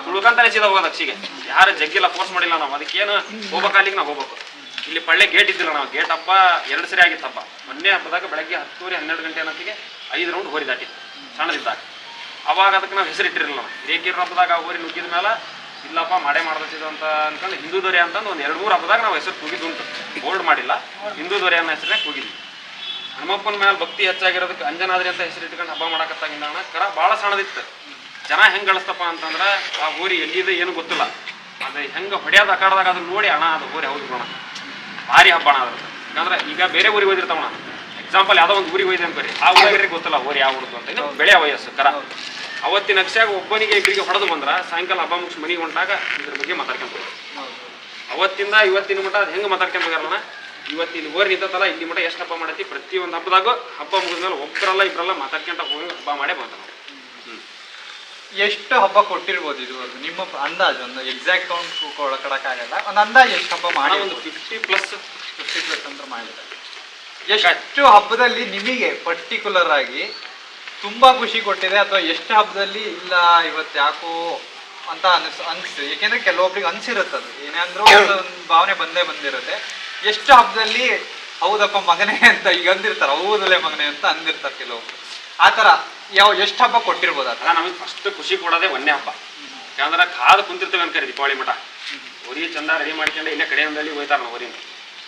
ತುಳ್ಕಂತಾನೆ ಸೀದಾ ಹೋಗೋದು ಅಕ್ಷಿಗೆ. ಯಾರು ಜಗ್ಗಿಲ್ಲ, ಫೋರ್ಸ್ ಮಾಡಿಲ್ಲ ನಾವು. ಅದಕ್ಕೇನು ಹೋಗ್ಬೇಕಾಲಿಗೆ ನಾವು ಹೋಗ್ಬೇಕು. ಇಲ್ಲಿ ಪಳ್ಳೆ ಗೇಟ್ ಇದ್ದಿಲ್ಲ, ನಾವು ಗೇಟ್ ಹಬ್ಬ 2 ಸರಿ ಆಗಿತ್ತು ಹಬ್ಬ. ಮೊನ್ನೆ ಹಬ್ಬದಾಗ ಬೆಳಗ್ಗೆ 10 12 ಗಂಟೆ ಅನ್ನೋತ್ತಿಗೆ 5 ರೌಂಡ್ ಹೋರಿ ದಾಟಿತ್ತು ಸಣ್ಣದಿದ್ದಾಗ. ಅವಾಗ ಅದಕ್ಕೆ ನಾವು ಹೆಸರಿಟ್ಟಿರಲಿಲ್ಲ. ನಾವು ಹಿರೇಕಿರ ಹಬ್ಬದಾಗ ಹೋರಿ ನುಗ್ಗಿದ ಮೇಲೆ ಇಲ್ಲಪ್ಪ ಮಾಡೇ ಮಾಡ್ತಿದ್ದು ಅಂತ ಅನ್ಕೊಂಡು ಹಿಂದೂ ದೊರೆ ಅಂತಂದು ಒಂದು 2-3 ಹಬ್ಬದಾಗ ನಾವು ಹೆಸರು ಕೂಗಿದ್ದುಂಟು. ಬೋಲ್ಡ್ ಮಾಡಿಲ್ಲ, ಹಿಂದೂ ದೊರೆ ಅನ್ನೋ ಹೆಸರೇ ಕೂಗಿದ್ವಿ. ಹನುಮಪ್ಪನ ಮೇಲೆ ಭಕ್ತಿ ಹೆಚ್ಚಾಗಿರೋದಕ್ಕೆ ಅಂಜನಾದ್ರಿ ಅಂತ ಹೆಸರು ಇಟ್ಕೊಂಡು ಹಬ್ಬ ಮಾಡಕತ್ತಾಗಿಂದ ಕರ ಭಾಳ ಸಣ್ಣದಿತ್ತು. ಜನ ಹೆಂಗೆ ಗಳಿಸ್ತಪ್ಪ ಅಂತಂದ್ರೆ ಆ ಹೋರಿ ಎಲ್ಲಿದೆ ಏನು ಗೊತ್ತಿಲ್ಲ, ಅದು ಹೆಂಗೆ ಹೊಡೆಯೋದು ಅಕಾಡದಾಗ ಅದನ್ನ ನೋಡಿ ಅಣ್ಣ ಅದು ಹೋರಿ ಹೌದು ಅಣ್ಣ ಭಾರಿ ಹಬ್ಬ ಅಣ್ಣ ಅದ್ರ. ಯಾಕಂದ್ರೆ ಈಗ ಬೇರೆ ಊರಿಗೆ ಹೋಗಿರ್ತಾವಣ, ಎಕ್ಸಾಂಪಲ್ ಯಾವುದೋ ಒಂದು ಊರಿಗೆ ಹೋಯ್ದೆ ಅನ್ಕೋರಿ, ಆ ಊರಿಗೆ ಗೊತ್ತಿಲ್ಲ ಹೋರಿ ಯಾವ ಹುಡುದು ಅಂತ. ಇನ್ನು ಬೆಳೆಯ ವಯಸ್ಸು ಕರ ಅವತ್ತಿನ ಅಕ್ಷಾಗ ಒಬ್ಬನಿಗೆ ಇಬ್ಬರಿಗೆ ಹೊಡೆದು ಬಂದ್ರೆ ಸಾಯಂಕಾಲ ಹಬ್ಬ ಮುಗಿಸಿ ಮನೆಗೆ ಹೊಂಟಾಗ ಇದ್ರ ಬಗ್ಗೆ ಮಾತಾಡ್ಕೊಂತ ಅವತ್ತಿಂದ ಇವತ್ತಿನ ಮಟ್ಟ ಅದು ಹೆಂಗೆ ಮಾತಾಡ್ಕೊಂತ ಹೋಗ್ಯಾರಣ. ಇವತ್ತು ಇಲ್ಲಿ ಹೋರಿ ನಿಂತಲ್ಲ ಇಲ್ಲಿ ಮಟ್ಟ ಎಷ್ಟು ಹಬ್ಬ ಮಾಡೈತಿ, ಪ್ರತಿಯೊಂದು ಹಬ್ಬದಾಗೂ ಹಬ್ಬ ಮುಗಿದ್ಮೇಲೆ ಒಬ್ಬರಲ್ಲ ಇಬ್ಬರಲ್ಲ ಮಾತಾಡ್ಕೊಂತ ಹೋಗಿ ಹಬ್ಬ ಮಾಡೇ ಬಂತ. ಎಷ್ಟು ಹಬ್ಬ ಕೊಟ್ಟಿರ್ಬೋದು ಇದುವರೆಗೂ ನಿಮ್ಮ ಅಂದಾಜು? ಒಂದು ಎಕ್ಸಾಕ್ಟ್ ಕೌಂಟ್ ಕೊಡಕ್ಕಾಗಲ್ಲ, ಒಂದು ಅಂದಾಜು ಎಷ್ಟು ಹಬ್ಬ ಮಾಡಿ? ಒಂದು 50+ ಅಂತ ಮಾಡಿದ್ದಾರೆ. ಎಷ್ಟು ಹಬ್ಬದಲ್ಲಿ ನಿಮಗೆ ಪರ್ಟಿಕ್ಯುಲರ್ ಆಗಿ ತುಂಬಾ ಖುಷಿ ಕೊಟ್ಟಿದೆ, ಅಥವಾ ಎಷ್ಟು ಹಬ್ಬದಲ್ಲಿ ಇಲ್ಲ ಇವತ್ತು ಯಾಕೋ ಅಂತ ಅನ್ಸಿ? ಯಾಕೆಂದ್ರೆ ಕೆಲವೊಬ್ರಿಗೆ ಅನ್ಸಿರುತ್ತದು, ಏನಾದ್ರೂ ಒಂದು ಭಾವನೆ ಬಂದಿರುತ್ತೆ. ಎಷ್ಟು ಹಬ್ಬದಲ್ಲಿ ಹೌದಪ್ಪ ಮಗನೇ ಅಂತ ಈಗ ಅಂದಿರ್ತಾರೆ, ಹೌದಲ್ಲೇ ಮಗನೇ ಅಂತ ಅಂದಿರ್ತಾರೆ ಕೆಲವೊಬ್ರು. ಆ ಥರ ಎಷ್ಟು ಹಬ್ಬ ಕೊಟ್ಟಿರ್ಬೋದು? ಅದ ನಮಗೆ ಫಸ್ಟ್ ಖುಷಿ ಕೊಡೋದೇ ಒಂದೇ ಹಬ್ಬ. ಯಾಕಂದ್ರೆ ಕಾದು ಕುಂತಿರ್ತೇವೆ ಅನ್ಕರಿ ದೀಪಾವಳಿ ಮಠ ಹೊರಿ ಚಂದ ರೆಡಿ ಮಾಡ್ಕೊಂಡು ಇಲ್ಲೇ ಕಡೆಯಲ್ಲಿ ಹೋಯ್ತಾರೆ ನಾವು ಹೊರಿನ.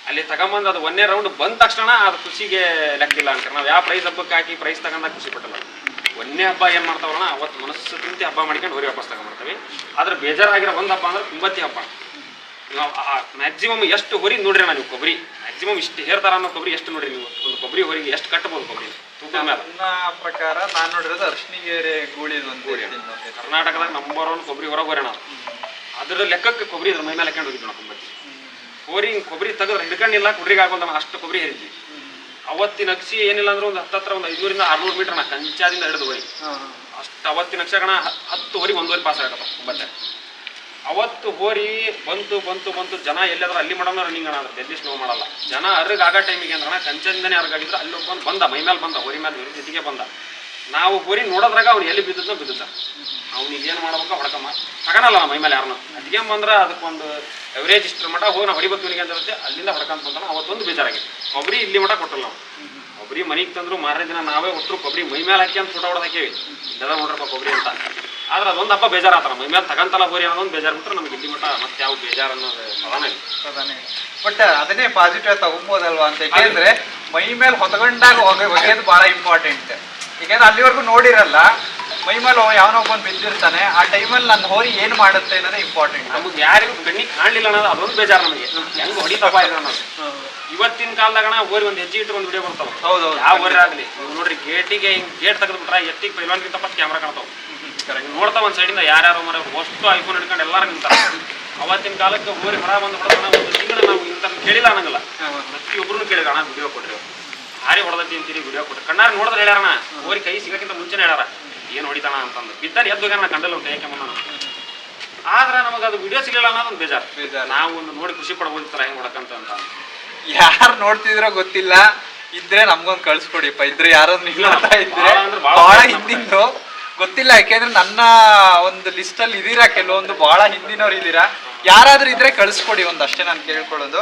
ಅಲ್ಲಿ ತಗೊಂಬಂದು ಅದು ಒಂದೇ ರೌಂಡ್ ಬಂದ ತಕ್ಷಣ ಅದು ಖುಷಿಗೆ ಲೆಕ್ಕಿಲ್ಲ ಅನ್ಕರ್. ನಾವು ಯಾವ ಪ್ರೈಸ್ ಹಬ್ಬಕ್ಕೆ ಹಾಕಿ ಪ್ರೈಸ್ ತಗೊಂಡಾಗ ಖುಷಿ ಪಟ್ಟಲ್ಲ. ಒಂದೇ ಹಬ್ಬ ಏನು ಮಾಡ್ತಾವಣ್ಣ, ಅವತ್ತು ಮನಸ್ಸು ತುಂಬಿಸಿ ಹಬ್ಬ ಮಾಡ್ಕೊಂಡು ಹೊರಿ ವಾಪಸ್ ತಗೊಂಡ್ಬರ್ತೀವಿ. ಆದ್ರೆ ಬೇಜಾರಾಗಿರೋ ಒಂದು ಹಬ್ಬ ಅಂದ್ರೆ ಕುಂಬತ್ತಿ ಹಬ್ಬ. ಮ್ಯಾಕ್ಸಿಮಮ್ ಎಷ್ಟು ಹೊರಿ ನೋಡ್ರಿ ನೀವು ಕೊಬ್ಬರಿ ಮ್ಯಾಕ್ಸಿಮಮ್ ಇಷ್ಟು ಹೇರ್ತಾರ ಅನ್ನೋ ಕೊಬ್ಬರಿ ಎಷ್ಟು ನೋಡ್ರಿ ನೀವು? ಒಂದು ಕೊಬ್ಬರಿ ಹೊರಿಗೆ ಎಷ್ಟು ಕಟ್ಟಬಹುದು ಕೊಬ್ಬರಿ? ನನ್ನ ಪ್ರಕಾರ ನಾನು ನೋಡಿರೋದು ಅರ್ಶಿನಿಗೆರೆ ಗೂಳಿ ಕರ್ನಾಟಕದಾಗ ನಂಬರ್ 1 ಕೊಬ್ಬರಿ ಹೊರಗೆ ಹೋರಿ ನಾವು. ಅದ್ರ ಲೆಕ್ಕಕ್ಕೆ ಕೊಬ್ಬರಿ ಇದ್ರ ಮೈ ಮೇಲೆ ಹಾಕೊಂಡು ಹೋಗಿದ್ವಿ ನಾವು. ಕುಂಬತ್ತಿ ಹೋರಿ ಕೊಬ್ಬರಿ ತೆಗೆದ್ರೆ ಹಿಡ್ಕೊಂಡಿಲ್ಲ, ಕುಡ್ರಿಗೆ ಆಗೋದು ಅಷ್ಟು ಕೊಬ್ಬರಿ ಹೇರಿದ್ವಿ. ಅವತ್ತಿನ ಅಕ್ಷಿ ಏನಿಲ್ಲ ಅಂದ್ರೆ ಒಂದು ಹತ್ತತ್ರ ಒಂದು 500 - 600 ಮೀಟರ್ ನಾ ಕಂಚಾದಿಂದ ಹಿಡಿದು ಹೋರಿ ಅಷ್ಟು. ಅವತ್ತಿನ ಅಕ್ಷಗಣ 10 ಹೊರಿ 1 ಹೊರಿ ಪಾಸ್ ಆಗತ್ತ ಕುಂಬತ್ತೆ. ಅವತ್ತು ಹೋರಿ ಬಂತು ಜನ ಎಲ್ಲಾದ್ರೂ ಅಲ್ಲಿ ಮಾಡೋಣ ರನ್ನಿಂಗ್ ಅಣ್ಣ, ಅದ್ರ ಡೆಲ್ಲಿ ಸ್ಲೋ ಮಾಡಲ್ಲ ಜನ. ಅರ್ಗ ಆಗ ಟೈಮಿಗೆ ಅಂದ್ರೆ ಕಂಚದಿಂದನೇ ಅರ್ಗಾಗಿದ್ರೆ ಅಲ್ಲಿ ಬಂದ ಮೈ ಮೇಲೆ ಬಂದ, ಹೋರಿ ಮೇಲೆ ಜೊತೆಗೆ ಬಂದ. ನಾವು ಹೋರಿ ನೋಡೋದ್ರಾಗ ಅವ್ನು ಎಲ್ಲಿ ಬಿದ್ದ ಅವ್ನಿಗೆ ಏನು ಮಾಡ್ಬೇಕು ಹೊಡ್ಕಮ್ಮ ತಗೊಳಲ್ಲ ಮೈ ಮೇಲೆ ಯಾರನ್ನ. ಅದಕ್ಕೆ ಬಂದ್ರೆ ಅದಕ್ಕೊಂದು ಎವರೇಜ್ ಇಷ್ಟರ ಮಟ್ಟ ಹೋಗಿ ನಾವು ಹೊಡಿಬೇಕು ಇವನಿಗೆ ಅಂತ ಇರುತ್ತೆ. ಅಲ್ಲಿಂದ ಹೊಡ್ಕೊಂತ ಬಂತಾನೆ. ಅವತ್ತೊಂದು ಬೇಜಾರಾಗಿದೆ. ಕೊಬ್ಬರಿ ಇಲ್ಲಿ ಮಟ್ಟ ಕೊಟ್ಟಲ್ಲ ನಾವು. ಕೊಬ್ಬರಿ ಮನೆಗೆ ತಂದ್ರು ಮಾರನೇ ದಿನ ನಾವೇ ಒಟ್ಟರು ಕೊಬ್ಬರಿ ಮೈ ಮೇಲೆ ಹಾಕಿ ಅಂತ ಫೋಟೋ ಹೊಡೆದು ಹಾಕೇವಿ, ಇಲ್ಲದ ನೋಡ್ರಪ್ಪ ಕೊಬ್ಬರಿ ಅಂತ. ಆದ್ರೆ ಅದೊಂದು ಹಬ್ಬ ಬೇಜಾರಾಗ್ತಾರ, ಮೈ ಮೇಲೆ ತಗಂತಲ್ಲ ಹೋರಿ ಅನ್ನೋದೊಂದು ಬೇಜಾರು ಬಿಟ್ಟರೆ ನಮ್ಗೆ ಇಲ್ಲಿ ಮಟ್ಟ ಮತ್ತೆ ಯಾವ ಬೇಜಾರು ಅನ್ನೋದು ಪ್ರಧಾನ. ಬಟ್ ಅದನ್ನೇ ಪಾಸಿಟಿವ್ ತಗೊಬೋದಲ್ವಾ ಅಂತ. ಯಾಕೆಂದ್ರೆ ಮೈ ಮೇಲೆ ಹೊತ್ಕೊಂಡಾಗ ಒಗೆಯೋದು ಬಹಳ ಇಂಪಾರ್ಟೆಂಟ್. ಯಾಕೆಂದ್ರೆ ಅಲ್ಲಿವರೆಗೂ ನೋಡಿರಲ್ಲ, ಮೈ ಮೇಲೆ ಯಾವನೊಬ್ಬನ್ ಬಿದ್ದಿರ್ತಾನೆ, ಆ ಟೈಮಲ್ಲಿ ನನ್ನ ಹೋರಿ ಏನು ಮಾಡುತ್ತೆ ಅನ್ನೋದೇ ಇಂಪಾರ್ಟೆಂಟ್. ನಮ್ಗೆ ಯಾರಿಗೂ ಕಣ್ಣಿಗೆ ಕಾಣಲಿಲ್ಲ ಅನ್ನೋದು ಅದೊಂದು ಬೇಜಾರು ನಮಗೆ. ಹೆಂಗ್ ಹೊಡಿತಪ್ಪ ಇದೆ ಅನ್ನೋದು. ಇವತ್ತಿನ ಕಾಲದಾಗ ಹೋರಿ ಒಂದು ಹೆಜ್ಜೆ ಇಟ್ಟು ಒಂದು ವಿಡಿಯೋ ಬರ್ತಾವ. ಹೌದು, ಯಾವ ಹೋರಿ ಆಗಲಿ ನೋಡ್ರಿ, ಗೇಟಿಗೆ ಹಿಂಗೆ ಗೇಟ್ ತೆಗೆದ್ಬಿಟ್ರೆ ಎತ್ತಿಗೆ ಪೈಲ್ವಾನ್ಗಿಂತ ಫಸ್ಟ್ ಕ್ಯಾಮ್ರಾ ಕಾಣ್ತಾವ. ನೋಡ್ತಾವ ಒಂದು ಸೈಡಿಂದ ಯಾರ್ಯಾರು ಮರ ಅಷ್ಟು ಐಫೋನ್ ಹಿಡ್ಕೊಂಡು ಎಲ್ಲರೂ ನಿಂತಾರ. ಅವತ್ತಿನ ಕಾಲಕ್ಕೆ ಹೋರಿ ಹೊರ ಬಂದು ಹೊಡೆದ ಒಂದು ತಿಂಗಳು ನಾವು ಇಂಥ ಕೇಳಿಲ್ಲ ಅನ್ನಂಗಿಲ್ಲ. ಪ್ರತಿಯೊಬ್ಬರು ಕೇಳಿದ ಅಣ್ಣ ವಿಡಿಯೋ ಕೊಡ್ರಿ, ಭಾರಿ ಹೊಡೆದೈತಿ ಅಂತೀರಿ ವಿಡಿಯೋ ಕೊಟ್ಟರೆ ಕಣ್ಣಾರ ನೋಡಿದ್ರೆ ಹೇಳ್ಯಾರಣ. ಹೋರಿ ಕೈ ಸಿಗೋಕ್ಕಿಂತ ಮುಂಚೆನೇ ಹೇಳ್ಯಾರ ಏನು ಹೊಡಿತಾನ ಅಂತಂದು. ಬಿದ್ದರೆ ಎದ್ದು ಹೋಗ್ಯಾನ ಕಂಡಲ್ಲ ಒಂದು ಕೈಕೆ ಬಂದ. ಆದ್ರೆ ನಮಗೆ ಅದು ವಿಡಿಯೋ ಸಿಗಲಿಲ್ಲ ಅನ್ನೋದೊಂದು ಬೇಜಾರು. ನಾವು ಒಂದು ನೋಡಿ ಖುಷಿ ಪಡ್ಬೋದಿರ್ತಾರ ಹೆಂಗೆ ಹೊಡಕಂತ ಅಂತ. ಯಾರು ನೋಡ್ತಿದ್ರೋ ಗೊತ್ತಿಲ್ಲ, ಇದ್ರೆ ನಮ್ಗೊಂದು ಕಳ್ಸ್ಕೊಡಿಪ್ಪ. ಇದ್ರೆ ಯಾರೋ ನಿಲ್ತಾ ಇದ್ರೆ ಬಹಳ ಹಿಂದಿಂದು ಗೊತ್ತಿಲ್ಲ. ಯಾಕೆಂದ್ರೆ ನನ್ನ ಒಂದು ಲಿಸ್ಟ್ ಅಲ್ಲಿ ಇದೀರಾ, ಕೆಲವೊಂದು ಬಹಳ ಹಿಂದಿನವ್ರು ಇದ್ದೀರಾ. ಯಾರಾದ್ರೂ ಇದ್ರೆ ಕಳಿಸ್ಕೊಡಿ ಒಂದು, ಅಷ್ಟೇ ನಾನು ಕೇಳ್ಕೊಳ್ಳೋದು.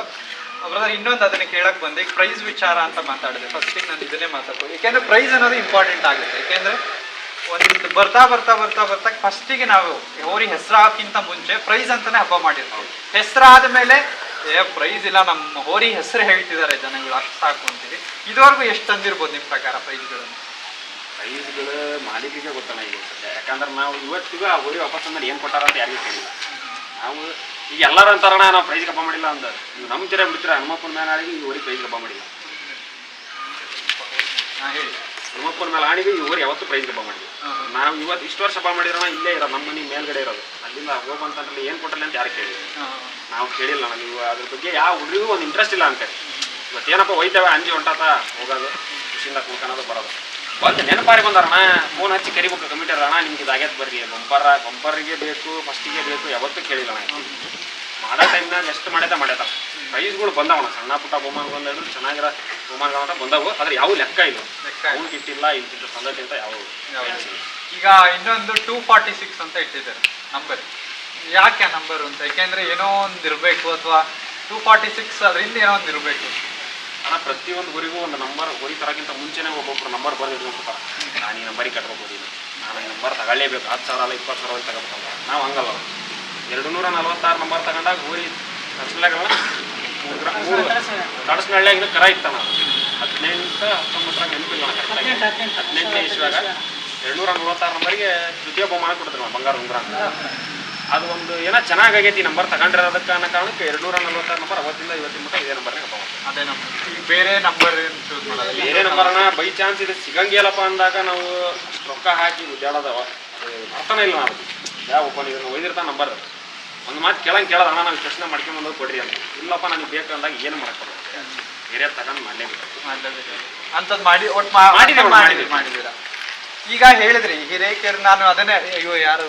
ಬ್ರದರ್ ಇನ್ನೊಂದು ಅದನ್ನ ಕೇಳಕ್ ಬಂದೆ, ಈಗ ಪ್ರೈಸ್ ವಿಚಾರ ಅಂತ ಮಾತಾಡಿದೆ. ಫಸ್ಟಿಗೆ ನಾನು ಇದನ್ನೇ ಮಾತಾಡ್ಬೋದು. ಯಾಕೆಂದ್ರೆ ಪ್ರೈಸ್ ಅನ್ನೋದು ಇಂಪಾರ್ಟೆಂಟ್ ಆಗುತ್ತೆ. ಯಾಕೆಂದ್ರೆ ಒಂದು ಬರ್ತಾ ಫಸ್ಟಿಗೆ ನಾವು ಹೋರಿ ಹೆಸರಾಗಿಂತ ಮುಂಚೆ ಪ್ರೈಸ್ ಅಂತಾನೆ ಹಬ್ಬ ಮಾಡಿರ್ತೀವಿ. ಹೆಸರಾದ ಮೇಲೆ ಪ್ರೈಸ್ ಇಲ್ಲ, ನಮ್ಮ ಹೋರಿ ಹೆಸರು ಹೇಳ್ತಿದ್ದಾರೆ ಜನಗಳು, ಅಷ್ಟು ಸಾಕು ಅಂತೀವಿ. ಇದುವರೆಗೂ ಎಷ್ಟು ತಂದಿರ್ಬೋದು ನಿಮ್ಮ ಪ್ರಕಾರ ಪ್ರೈಸ್ಗಳನ್ನು? ಪ್ರೈಸ್ಗಳು ಮಾಲೀಕರಿಗೆ ಗೊತ್ತಲ್ಲ ಈಗ ಸದ್ಯ. ಯಾಕಂದ್ರೆ ನಾವು ಇವತ್ತಿಗೂ ಆ ಹೋರಿ ವಾಪಸ್ ಅಂದ್ರೆ ಏನು ಕೊಟ್ಟಾರ ಅಂತ ಯಾರಿಗೂ ಕೇಳಿಲ್ಲ. ನಾವು ಈಗ ಎಲ್ಲರೂ ಅಂತಾರಣ ನಾವು ಪ್ರೈಸ್ಗೆ ಹಬ್ಬ ಮಾಡಿಲ್ಲ ಅಂತ. ನೀವು ನಮ್ಮ ತೀರ ಬಿಡ್ತೀರ, ಹನುಮಪ್ಪನ ಮೇಲೆ ಆಡಿಗೆ ಈ ಹೋರಿ ಪ್ರೈಸ್ಗೆ ಹಬ್ಬ ಮಾಡಿಲ್ಲ. ಹೇಳಿ. ಹನುಮಪ್ಪನ ಮೇಲೆ ಆಡಿಗೆ ಈ ಹೋರಿ ಯಾವತ್ತೂ ಪ್ರೈಸ್ಗೆ ಹಬ್ಬ ಮಾಡಿಲ್ಲ. ನಾವು ಇವತ್ತು ಇಷ್ಟು ವರ್ಷ ಹಬ್ಬ ಮಾಡಿರೋಣ ಇಲ್ಲೇ ಇರೋದು, ನಮ್ಮ ಮನೆ ಮೇಲ್ಗಡೆ ಇರೋದು. ಅಲ್ಲಿಂದ ಹೋಗಂತಂದ್ರೆ ಏನು ಕೊಟ್ಟಲ್ಲ ಅಂತ ಯಾರು ಕೇಳಿಲ್ಲ. ನಾವು ಕೇಳಿಲ್ಲ. ನೀವು ಅದ್ರ ಬಗ್ಗೆ ಯಾವ ಹುಡುಗಿಗೂ ಒಂದು ಇಂಟ್ರೆಸ್ಟ್ ಇಲ್ಲ ಅಂತ. ಇವತ್ತೇನಪ್ಪ ಹೋಯ್ತೇವೆ ಅಂಜಿ ಹೊಂಟಾತ ಹೋಗೋದು, ಖುಷಿಯಿಂದ ಕೂತ್ಕೊಳ್ಳೋದು ಬರೋದು. ಬಂದು ನೆನಪಾರಿ ಬಂದಾರಣ, ಫೋನ್ ಹಚ್ಚಿ ಕರಿಬೇಕು ಕಮಿಟರ್ ಅಣ್ಣ ನಿಮ್ಗೆ ಇದಾಗ್ಯದ ಬರ್ರಿ, ಬಂಪರಿಗೆ ಬೇಕು, ಫಸ್ಟಿಗೆ ಬೇಕು, ಯಾವತ್ತೂ ಕೇಳಿಲ್ಲ ಅಣ್ಣ. ಮಾಡೋ ಟೈಮ್ನಾಗ ಎಷ್ಟು ಮಾಡ್ಯದ ಪ್ರೈಸ್ಗಳು ಬಂದವಣ, ಸಣ್ಣ ಪುಟ್ಟ ಬಹುಮಾನ ಬಂದಿದ್ರು, ಚೆನ್ನಾಗಿರೋ ಬಹುಮಾನಗಳಂತ ಬಂದವು. ಆದ್ರೆ ಯಾವ ಲೆಕ್ಕ ಇಲ್ಲ, ಅವ್ನಿಗೆ ಇಟ್ಟಿಲ್ಲ ಇಂತಿಂತ ಸಂದತಿ ಅಂತ ಯಾವ. ಈಗ ಇನ್ನೊಂದು 246 ಅಂತ ಇಟ್ಟಿದ್ದಾರೆ ನಂಬರ್. ಯಾಕೆ ಆ ನಂಬರ್ ಅಂತ? ಯಾಕೆಂದ್ರೆ ಏನೋ ಒಂದು ಇರಬೇಕು, ಅಥವಾ 246 ಅದರಿಂದ ಏನೋ ಒಂದು ಇರಬೇಕು. ಅಣ್ಣ ಪ್ರತಿಯೊಂದು ಊರಿಗೂ ಒಂದು ನಂಬರ್ ಹೋರಿ ತರಕ್ಕಿಂತ ಮುಂಚೆನೇ ಒಬ್ಬೊಬ್ರು ನಂಬರ್ ಬರ್ದಿಟ್ಕೊಂಡ್ಬಿಡ್ತಾರೆ. ನಾನು ಈ ನಂಬರಿಗೆ ಕಟ್ಬೇಕು ಹೋರಿ, ನಾನು ಈ ನಂಬರ್ ತಗೊಳ್ಳೇಬೇಕು, 10,000 ಅಲ್ಲ 20,000 ತಗೋಬೇಕಂತ. ನಾವು ಹಂಗಲ್ಲ. 246 ನಂಬರ್ ತಗೊಂಡಾಗ ಹೋರಿ ತರ್ಸ್ಲಾಗಲ್ಲ. ತಡಸ್ನಳ್ಳಿಯಾಗಿನ ಕರ ಇತ್ತಾನ 18-19 ನೆನಪಿಲ್ಲ. 18ನೇ ಇಸ್ವಿಯಾಗ 246 ನಂಬರಿಗೆ ತೃತೀಯ ಬಹುಮಾನ ಕೊಡ್ತಾರೆ ನಾವು, ಬಂಗಾರ ಉಂಗುರ ಅಂತ. ಅದು ಒಂದು ಏನೋ ಚೆನ್ನಾಗೈತಿ ನಂಬರ್ ತಗೊಂಡಿರೋದಕ್ಕೆ ಅನ್ನೋ ಕಾರಣಕ್ಕೆ 246 ನಂಬರ್ ಅವತ್ತಿಂದ ಇವತ್ತಿನ ಮಟ್ಟ ಇದೇ ನಂಬರ್ನೇ ಹಬ್ಬ. ಅದೇ ನಂಬರ್. ಈಗ ಬೇರೆ ನಂಬರ್ ಚೂಸ್ ಮಾಡೋದು, ಬೇರೆ ನಂಬರ್ನ ಬೈ ಚಾನ್ಸ್ ಇದು ಸಿಗಂಗಿಲ್ಲಪ್ಪ ಅಂದಾಗ ನಾವು ಅಷ್ಟು ರೊಕ್ಕ ಹಾಕಿ ಉದ್ದಾಡೋದವ ಅರ್ಥನೇ ಇಲ್ಲ. ನಾವು ಯಾವ ಒಬ್ಬನಿಗೆ ಒಯ್ದಿರ್ತಾನೆ ನಂಬರ್, ಒಂದು ಮಾತು ಕೇಳೋಣ ನಾವು ಪ್ರಶ್ನೆ ಮಾಡ್ಕೊಂಬಂದು ಕೊಡ್ರಿ ಅಂತ. ಇಲ್ಲಪ್ಪ ನನಗೆ ಬೇಕು ಅಂದಾಗ ಏನು ಮಾಡಕ್ಕೆ ಬೇರೆ ತಗೊಂಡು ಮಾಡಲೇಬೇಕು ಅಂಥದ್ದು ಮಾಡಿ ಒಟ್ಟು ಮಾಡಿದ್ದೀರಾ. ಈಗ ಹೇಳಿದ್ರಿ ಹಿರೇಕೆರೆ, ನಾನು ಅದನ್ನೇ ಅಯ್ಯೋ ಯಾರು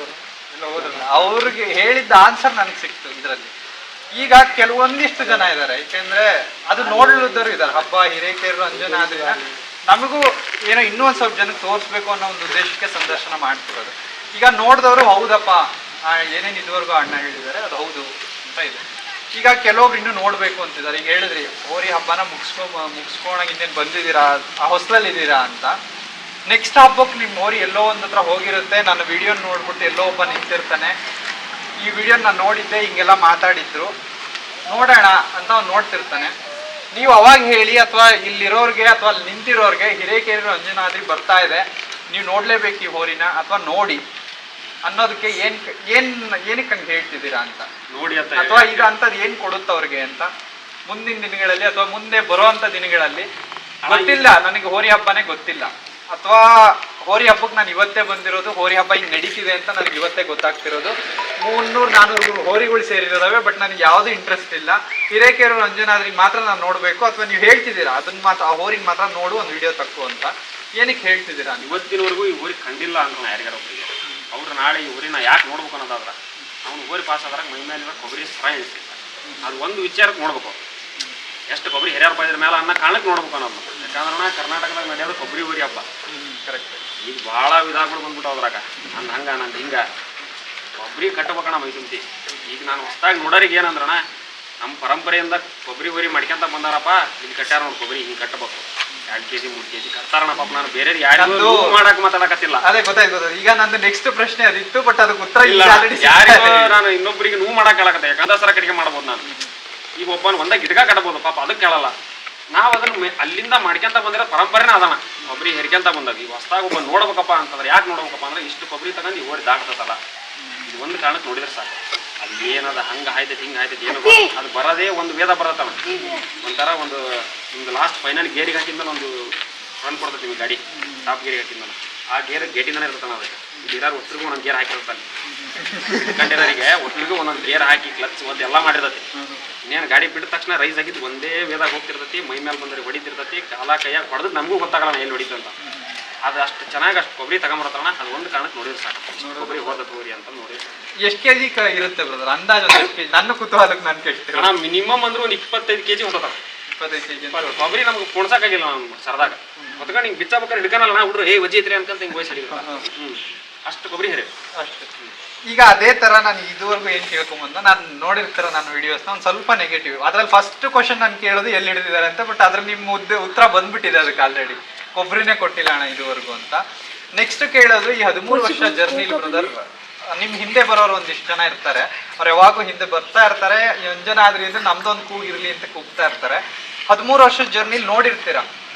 ಎಲ್ಲ ಹೋದ್ರಲ್ಲ ಅವ್ರಿಗೆ ಹೇಳಿದ್ದ ಆನ್ಸರ್ ನನಗೆ ಸಿಕ್ತು ಇದರಲ್ಲಿ. ಈಗ ಕೆಲವೊಂದಿಷ್ಟು ಜನ ಇದ್ದಾರೆ, ಯಾಕೆಂದ್ರೆ ಅದು ನೋಡಲಿದ್ದವರು ಇದ್ದಾರೆ. ಹಬ್ಬ ಹಿರೇಕೆರೆ ಅಂಜನಾದ್ರಿ ನಮಗೂ ಏನೋ ಇನ್ನೂ ಒಂದು ಸ್ವಲ್ಪ ಜನಕ್ಕೆ ತೋರಿಸ್ಬೇಕು ಅನ್ನೋ ಒಂದು ಉದ್ದೇಶಕ್ಕೆ ಸಂದರ್ಶನ ಮಾಡ್ತಿರೋದು. ಈಗ ನೋಡಿದವರು ಹೌದಪ್ಪ ಏನೇನು ಇದುವರೆಗೂ ಅಣ್ಣ ಹೇಳಿದ್ದಾರೆ ಅದು ಹೌದು ಅಂತ ಇದೆ. ಈಗ ಕೆಲವೊಬ್ರು ಇನ್ನೂ ನೋಡ್ಬೇಕು ಅಂತಿದ್ದಾರೆ. ಈಗ ಹೇಳಿದ್ರಿ ಹೋರಿ ಹಬ್ಬನ ಮುಗಿಸ್ಕೊಳಂಗೆ ಇನ್ನೇನು ಬಂದಿದ್ದೀರಾ, ಆ ಹೊಸಲಲ್ಲಿದ್ದೀರಾ ಅಂತ. ನೆಕ್ಸ್ಟ್ ಹಬ್ಬಕ್ಕೆ ನಿಮ್ಮ ಹೋರಿ ಎಲ್ಲೋ ಒಂದು ಹತ್ರ ಹೋಗಿರುತ್ತೆ, ನಾನು ವಿಡಿಯೋ ನೋಡ್ಬಿಟ್ಟು ಎಲ್ಲೋ ಒಬ್ಬ ನಿಂತಿರ್ತಾನೆ, ಈ ವಿಡಿಯೋ ನಾನು ನೋಡಿದ್ದೆ ಹಿಂಗೆಲ್ಲ ಮಾತಾಡಿದ್ರು ನೋಡೋಣ ಅಂತ ಅವ್ನು ನೋಡ್ತಿರ್ತಾನೆ. ನೀವು ಅವಾಗ ಹೇಳಿ, ಅಥವಾ ಇಲ್ಲಿರೋರ್ಗೆ ಅಥವಾ ಅಲ್ಲಿ ನಿಂತಿರೋರ್ಗೆ ಹಿರೇಕೆರೆ ಅಂಜನಾದ್ರಿ ಬರ್ತಾ ಇದೆ, ನೀವು ನೋಡ್ಲೇಬೇಕು ಈ ಹೋರಿನ ಅಥವಾ ನೋಡಿ ಅನ್ನೋದಕ್ಕೆ ಏನಕ್ಕೆ ಹಂಗೆ ಹೇಳ್ತಿದ್ದೀರಾ ಅಂತ ನೋಡಿ ಅಂತ, ಅಥವಾ ಈಗ ಅಂಥದ್ದು ಏನು ಕೊಡುತ್ತೆ ಅವ್ರಿಗೆ ಅಂತ ಮುಂದಿನ ದಿನಗಳಲ್ಲಿ ಅಥವಾ ಮುಂದೆ ಬರುವಂಥ ದಿನಗಳಲ್ಲಿ. ಗೊತ್ತಿಲ್ಲ ನನಗೆ ಹೋರಿ ಹಬ್ಬನೇ ಗೊತ್ತಿಲ್ಲ, ಅಥವಾ ಹೋರಿ ಹಬ್ಬಕ್ಕೆ ನಾನು ಇವತ್ತೇ ಬಂದಿರೋದು, ಹೋರಿ ಹಬ್ಬ ಹಿಂಗೆ ನಡೀತಿದೆ ಅಂತ ನನಗೆ ಇವತ್ತೇ ಗೊತ್ತಾಗ್ತಿರೋದು. 300-400 ಹೋರಿಗಳು ಸೇರಿರೋದವೆ, ಬಟ್ ನನಗೆ ಯಾವುದೂ ಇಂಟ್ರೆಸ್ಟ್ ಇಲ್ಲ. ಹಿರೇಕೆರೆ ಅಂಜನಾದ್ರಿಗೆ ಮಾತ್ರ ನಾನು ನೋಡಬೇಕು, ಅಥವಾ ನೀವು ಹೇಳ್ತಿದ್ದೀರಾ ಅದನ್ನ ಮಾತ್ರ ಆ ಹೋರಿಗೆ ಮಾತ್ರ ನೋಡು ಒಂದು ವಿಡಿಯೋ ತಕ್ಕು ಅಂತ ಏನಕ್ಕೆ ಹೇಳ್ತಿದ್ದೀರಾ? ಇವತ್ತಿನವರೆಗೂ ಈ ಊರಿಗೆ ಕಂಡಿಲ್ಲ ಅಂತ ಯಾರಿಗಾರ ಒಬ್ಬರಿಗೆ ಅವ್ರು ನಾಳೆ ಈ ಊರಿನ ಯಾಕೆ ನೋಡ್ಬೇಕು ಅನ್ನೋದಾದ್ರೆ ಅವ್ನು ಊರಿ ಪಾಸ್ ಆದಾಗ ಮೈ ಮೇಲೆ ಕೊಬ್ಬರಿ ಸರ ಎಣಿಸ್ತಿರ್ತಾರೆ. ಅದು ಒಂದು ವಿಚಾರಕ್ಕೆ ನೋಡ್ಬೇಕು, ಎಷ್ಟು ಕೊಬ್ಬರಿ ಹಿರಿಯರ್ ಬೈದ್ರ ಮೇಲೆ ಅನ್ನೋ ಕಾರಣಕ್ಕೆ ನೋಡ್ಬೇಕು ಅನ್ನೋದು. ಯಾಕಂದ್ರೆ ಕರ್ನಾಟಕದಾಗ ನಡೆಯೋದು ಕೊಬ್ಬರಿ ಊರಿ ಹಬ್ಬ. ಕರೆಕ್ಟ್. ಈಗ ಭಾಳ ವಿಧಾನಗಳು ಬಂದ್ಬಿಟ್ಟು ಅದ್ರಾಗ ನಂದು ಹಂಗೆ ನಂದು ಹಿಂಗೆ ಕೊಬ್ಬರಿ ಕಟ್ಟಬೇಕಣ್ಣ ಮೈಸುಂತಿ. ಈಗ ನಾನು ಹೊಸದಾಗಿ ನೋಡೋರಿಗೆ ಏನಂದ್ರಣ, ನಮ್ಮ ಪರಂಪರೆಯಿಂದ ಕೊಬ್ಬರಿ ಊರಿ ಮಾಡ್ಕೊಂತ ಬಂದಾರಪ್ಪ, ಇಲ್ಲಿ ಕಟ್ಟಾರ ನೋಡಿ ಕೊಬ್ಬರಿ ಹಿಂಗೆ ಕಟ್ಟಬೇಕು, 2 kg 3 kg ಕಟ್ತಾರಣ ಪಾಪ. ನಾನು ಬೇರೆ ಯಾರಿಗೂ ಮಾಡಕ್ಕೆ ಮಾತಾಡಕತ್ತಿಲ್ಲ. ಅದೇ ಗೊತ್ತಾಯ್ತು. ಈಗ ನಂದು ನೆಕ್ಸ್ಟ್ ಪ್ರಶ್ನೆ ಅದಿತ್ತು, ಬಟ್ ಅದಕ್ಕೆ ಉತ್ತರ ಇಲ್ಲ. ಯಾರಿಗೂ ನಾನು ಇನ್ನೊಬ್ಬರಿಗೆ ನೋವು ಮಾಡಕ್ಕೆ ಹೇಳಕತ್ತೆ. ಯಾಕಂದ್ರೆ ದಸರಾ ಕಡೆಗೆ ಮಾಡ್ಬೋದು ನಾನು. ಈಗ ಒಬ್ಬನ ಒಂದ ಗಿಡಗ ಕಟ್ಬೋದು ಪಾಪ, ಅದಕ್ಕೆ ಕೇಳಲ್ಲ. ನಾವು ಅದನ್ನ ಅಲ್ಲಿಂದ ಮಾಡ್ಕೊಂತ ಬಂದಿರೋ ಪರಂಪರೆನೇ ಅದನ್ನ ಕೊಬ್ಬರಿ ಹೆರ್ಕೊಂತ ಬಂದಾಗ. ಈಗ ಹೊಸದಾಗಿ ಒಬ್ಬ ನೋಡ್ಬೇಕಪ್ಪ ಅಂತಂದ್ರೆ ಯಾಕೆ ನೋಡ್ಬೇಕಪ್ಪ ಅಂದ್ರೆ ಇಷ್ಟು ಕೊಬ್ಬರಿ ತಗೊಂಡು ಓಡಿ ದಾಟ್ತಲ್ಲ, ಇದು ಒಂದು ಕಾರಣಕ್ಕೆ ನೋಡಿದ್ರೆ ಸಾಕು. ಅದು ಏನದ ಹಂಗೆ ಆಯ್ತೈತಿ ಹಿಂಗೆ ಆಯ್ತೈತಿ ಏನು ಅದು ಬರೋದೇ ಒಂದು ವೇದ ಬರತ್ತವ. ಒಂಥರ ಒಂದು ನಿಮ್ದು ಲಾಸ್ಟ್ ಫೈನಲ್ ಗೇರಿಗೆ ಹಾಕಿದ್ಮೇಲೆ ಒಂದು ರನ್ ಕೊಡ್ತೈತಿ ನಿಮ್ಗೆ ಗಾಡಿ ಟಾಪ್ ಗೇರಿಗೆ ಹಾಕಿದ್ಮೇಲೆ. ಆ ಗೇರ್ ಗೇಟಿಂದನೇ ಇರ್ತಾನೆ ಅದಕ್ಕೆ. ಇರಾರು ಒಟ್ಟರಿಗೂ ಒಂದೊಂದು ಗೇರ್ ಹಾಕಿರ್ತಾನೆ. ಕಂಟೈನರಿಗೆ ಒಟ್ಟರಿಗೂ ಒಂದೊಂದು ಗೇರ್ ಹಾಕಿ ಕ್ಲಚ್ ಒಂದು ಎಲ್ಲ ಮಾಡಿರ್ತೈತಿ. ಇನ್ನೇನು ಗಾಡಿ ಬಿಟ್ಟ ತಕ್ಷಣ ರೈಸ್ ಆಗಿದ್ದು ಒಂದೇ ವೇದಾಗ ಹೋಗ್ತಿರ್ತೈತಿ. ಮೈ ಮೇಲೆ ಬಂದರೆ ಹೊಡಿತಿರ್ತೈತಿ, ಕಾಲ ಕೈಯಾಗ ಹೊಡೆದು ನಮಗೂ ಗೊತ್ತಾಗಲ್ಲ ಎಲ್ಲಿ ಹೊಡಿತು ಅಂತ. ಅದು ಅಷ್ಟು ಚೆನ್ನಾಗಿ ಅಷ್ಟು ಕೊಬ್ಬರಿ ತಗೊಂಬರತ್ತಣ. ಅದು ಒಂದು ಕಾರಣಕ್ಕೆ ನೋಡಿದ್ರೆ ಸಾಕು, ಕೊಬ್ಬರಿ ಹೋದ ತೋರಿ ಅಂತ ನೋಡಿ. ಎಷ್ಟು ಕೆಜಿ ಇರುತ್ತೆ ಬ್ರದರ್ ಅಂದಾಜು? ಎಷ್ಟು ಕೆಜಿ? ನನ್ನ ಕುತೂಹಲಕ್ಕೆ ನಾನು ಕೇಳ್ತೀನಿ. ಅಣ್ಣ ಮಿನಿಮಮ್ ಅಂದ್ರೆ ಒಂದು 25 kg ಹೊತ್ತದ. 25 kg ಕೊಬ್ಬರಿ ನಮ್ಗೆ ಪುಣ್ಸಕ್ಕಾಗಿಲ್ಲ ನಮ್ಮ ಸರ್ದಾಗ ಹೊತ್ಕೊಂಡು ಹಿಂಗೆ ಬಿಚ್ಚಬೇಕಾದ್ರೆ ಹಿಡ್ಕನಲ್ಲ ನಾ ಹುಡ್ರು ವಜ್ಜಿ ಐತ್ರಿ ಅನ್ಕಂತ ಹಿಂಗೆ ವಯಸ್ಸು ಅಷ್ಟು ಕೊಬ್ಬರಿ ಹೇರಿ ಅಷ್ಟು. ಈಗ ಅದೇ ತರ ನಾನು ಇದುವರೆಗೂ ಏನ್ ಕೇಳ್ಕೊಂಬಂದ, ನಾನು ನೋಡಿರ್ತಾರ ನನ್ನ ವಿಡಿಯೋಸ್ನ ಒಂದು ಸ್ವಲ್ಪ ನೆಗೆಟಿವ್. ಅದ್ರಲ್ಲಿ ಫಸ್ಟ್ ಕ್ವಶನ್ ನಾನು ಕೇಳೋದು ಎಲ್ಲಿ ಹಿಡಿದಿದ್ದಾರೆ ಅಂತ, ಬಟ್ ಅದ್ರಲ್ಲಿ ನಿಮ್ಮ ಉತ್ತರ ಬಂದ್ಬಿಟ್ಟಿದೆ ಅದಕ್ಕೆ ಆಲ್ರೆಡಿ. ಕೊಬ್ಬರಿನೇ ಕೊಟ್ಟಿಲ್ಲ ಅಣ್ಣ ಇದುವರೆಗೂ ಅಂತ. ನೆಕ್ಸ್ಟ್ ಕೇಳೋದು ಈ 13 ವರ್ಷ ಜರ್ನಿಲಿ ಬ್ರದರ್, ನಿಮ್ ಹಿಂದೆ ಬರೋರು ಒಂದಿಷ್ಟು ಜನ ಇರ್ತಾರೆ, ಅವ್ರು ಯಾವಾಗೂ ಹಿಂದೆ ಬರ್ತಾ ಇರ್ತಾರೆ. ಅಂಜನಾದ್ರಿ ಅಂದ್ರೆ ನಮ್ದೊಂದು ಕೂಗಿರ್ಲಿ ಅಂತ ಕೂಗ್ತಾ ಇರ್ತಾರೆ. 13 ವರ್ಷದ ಜರ್ನಿಲಿ ನೋಡಿರ್ತೀರಾ,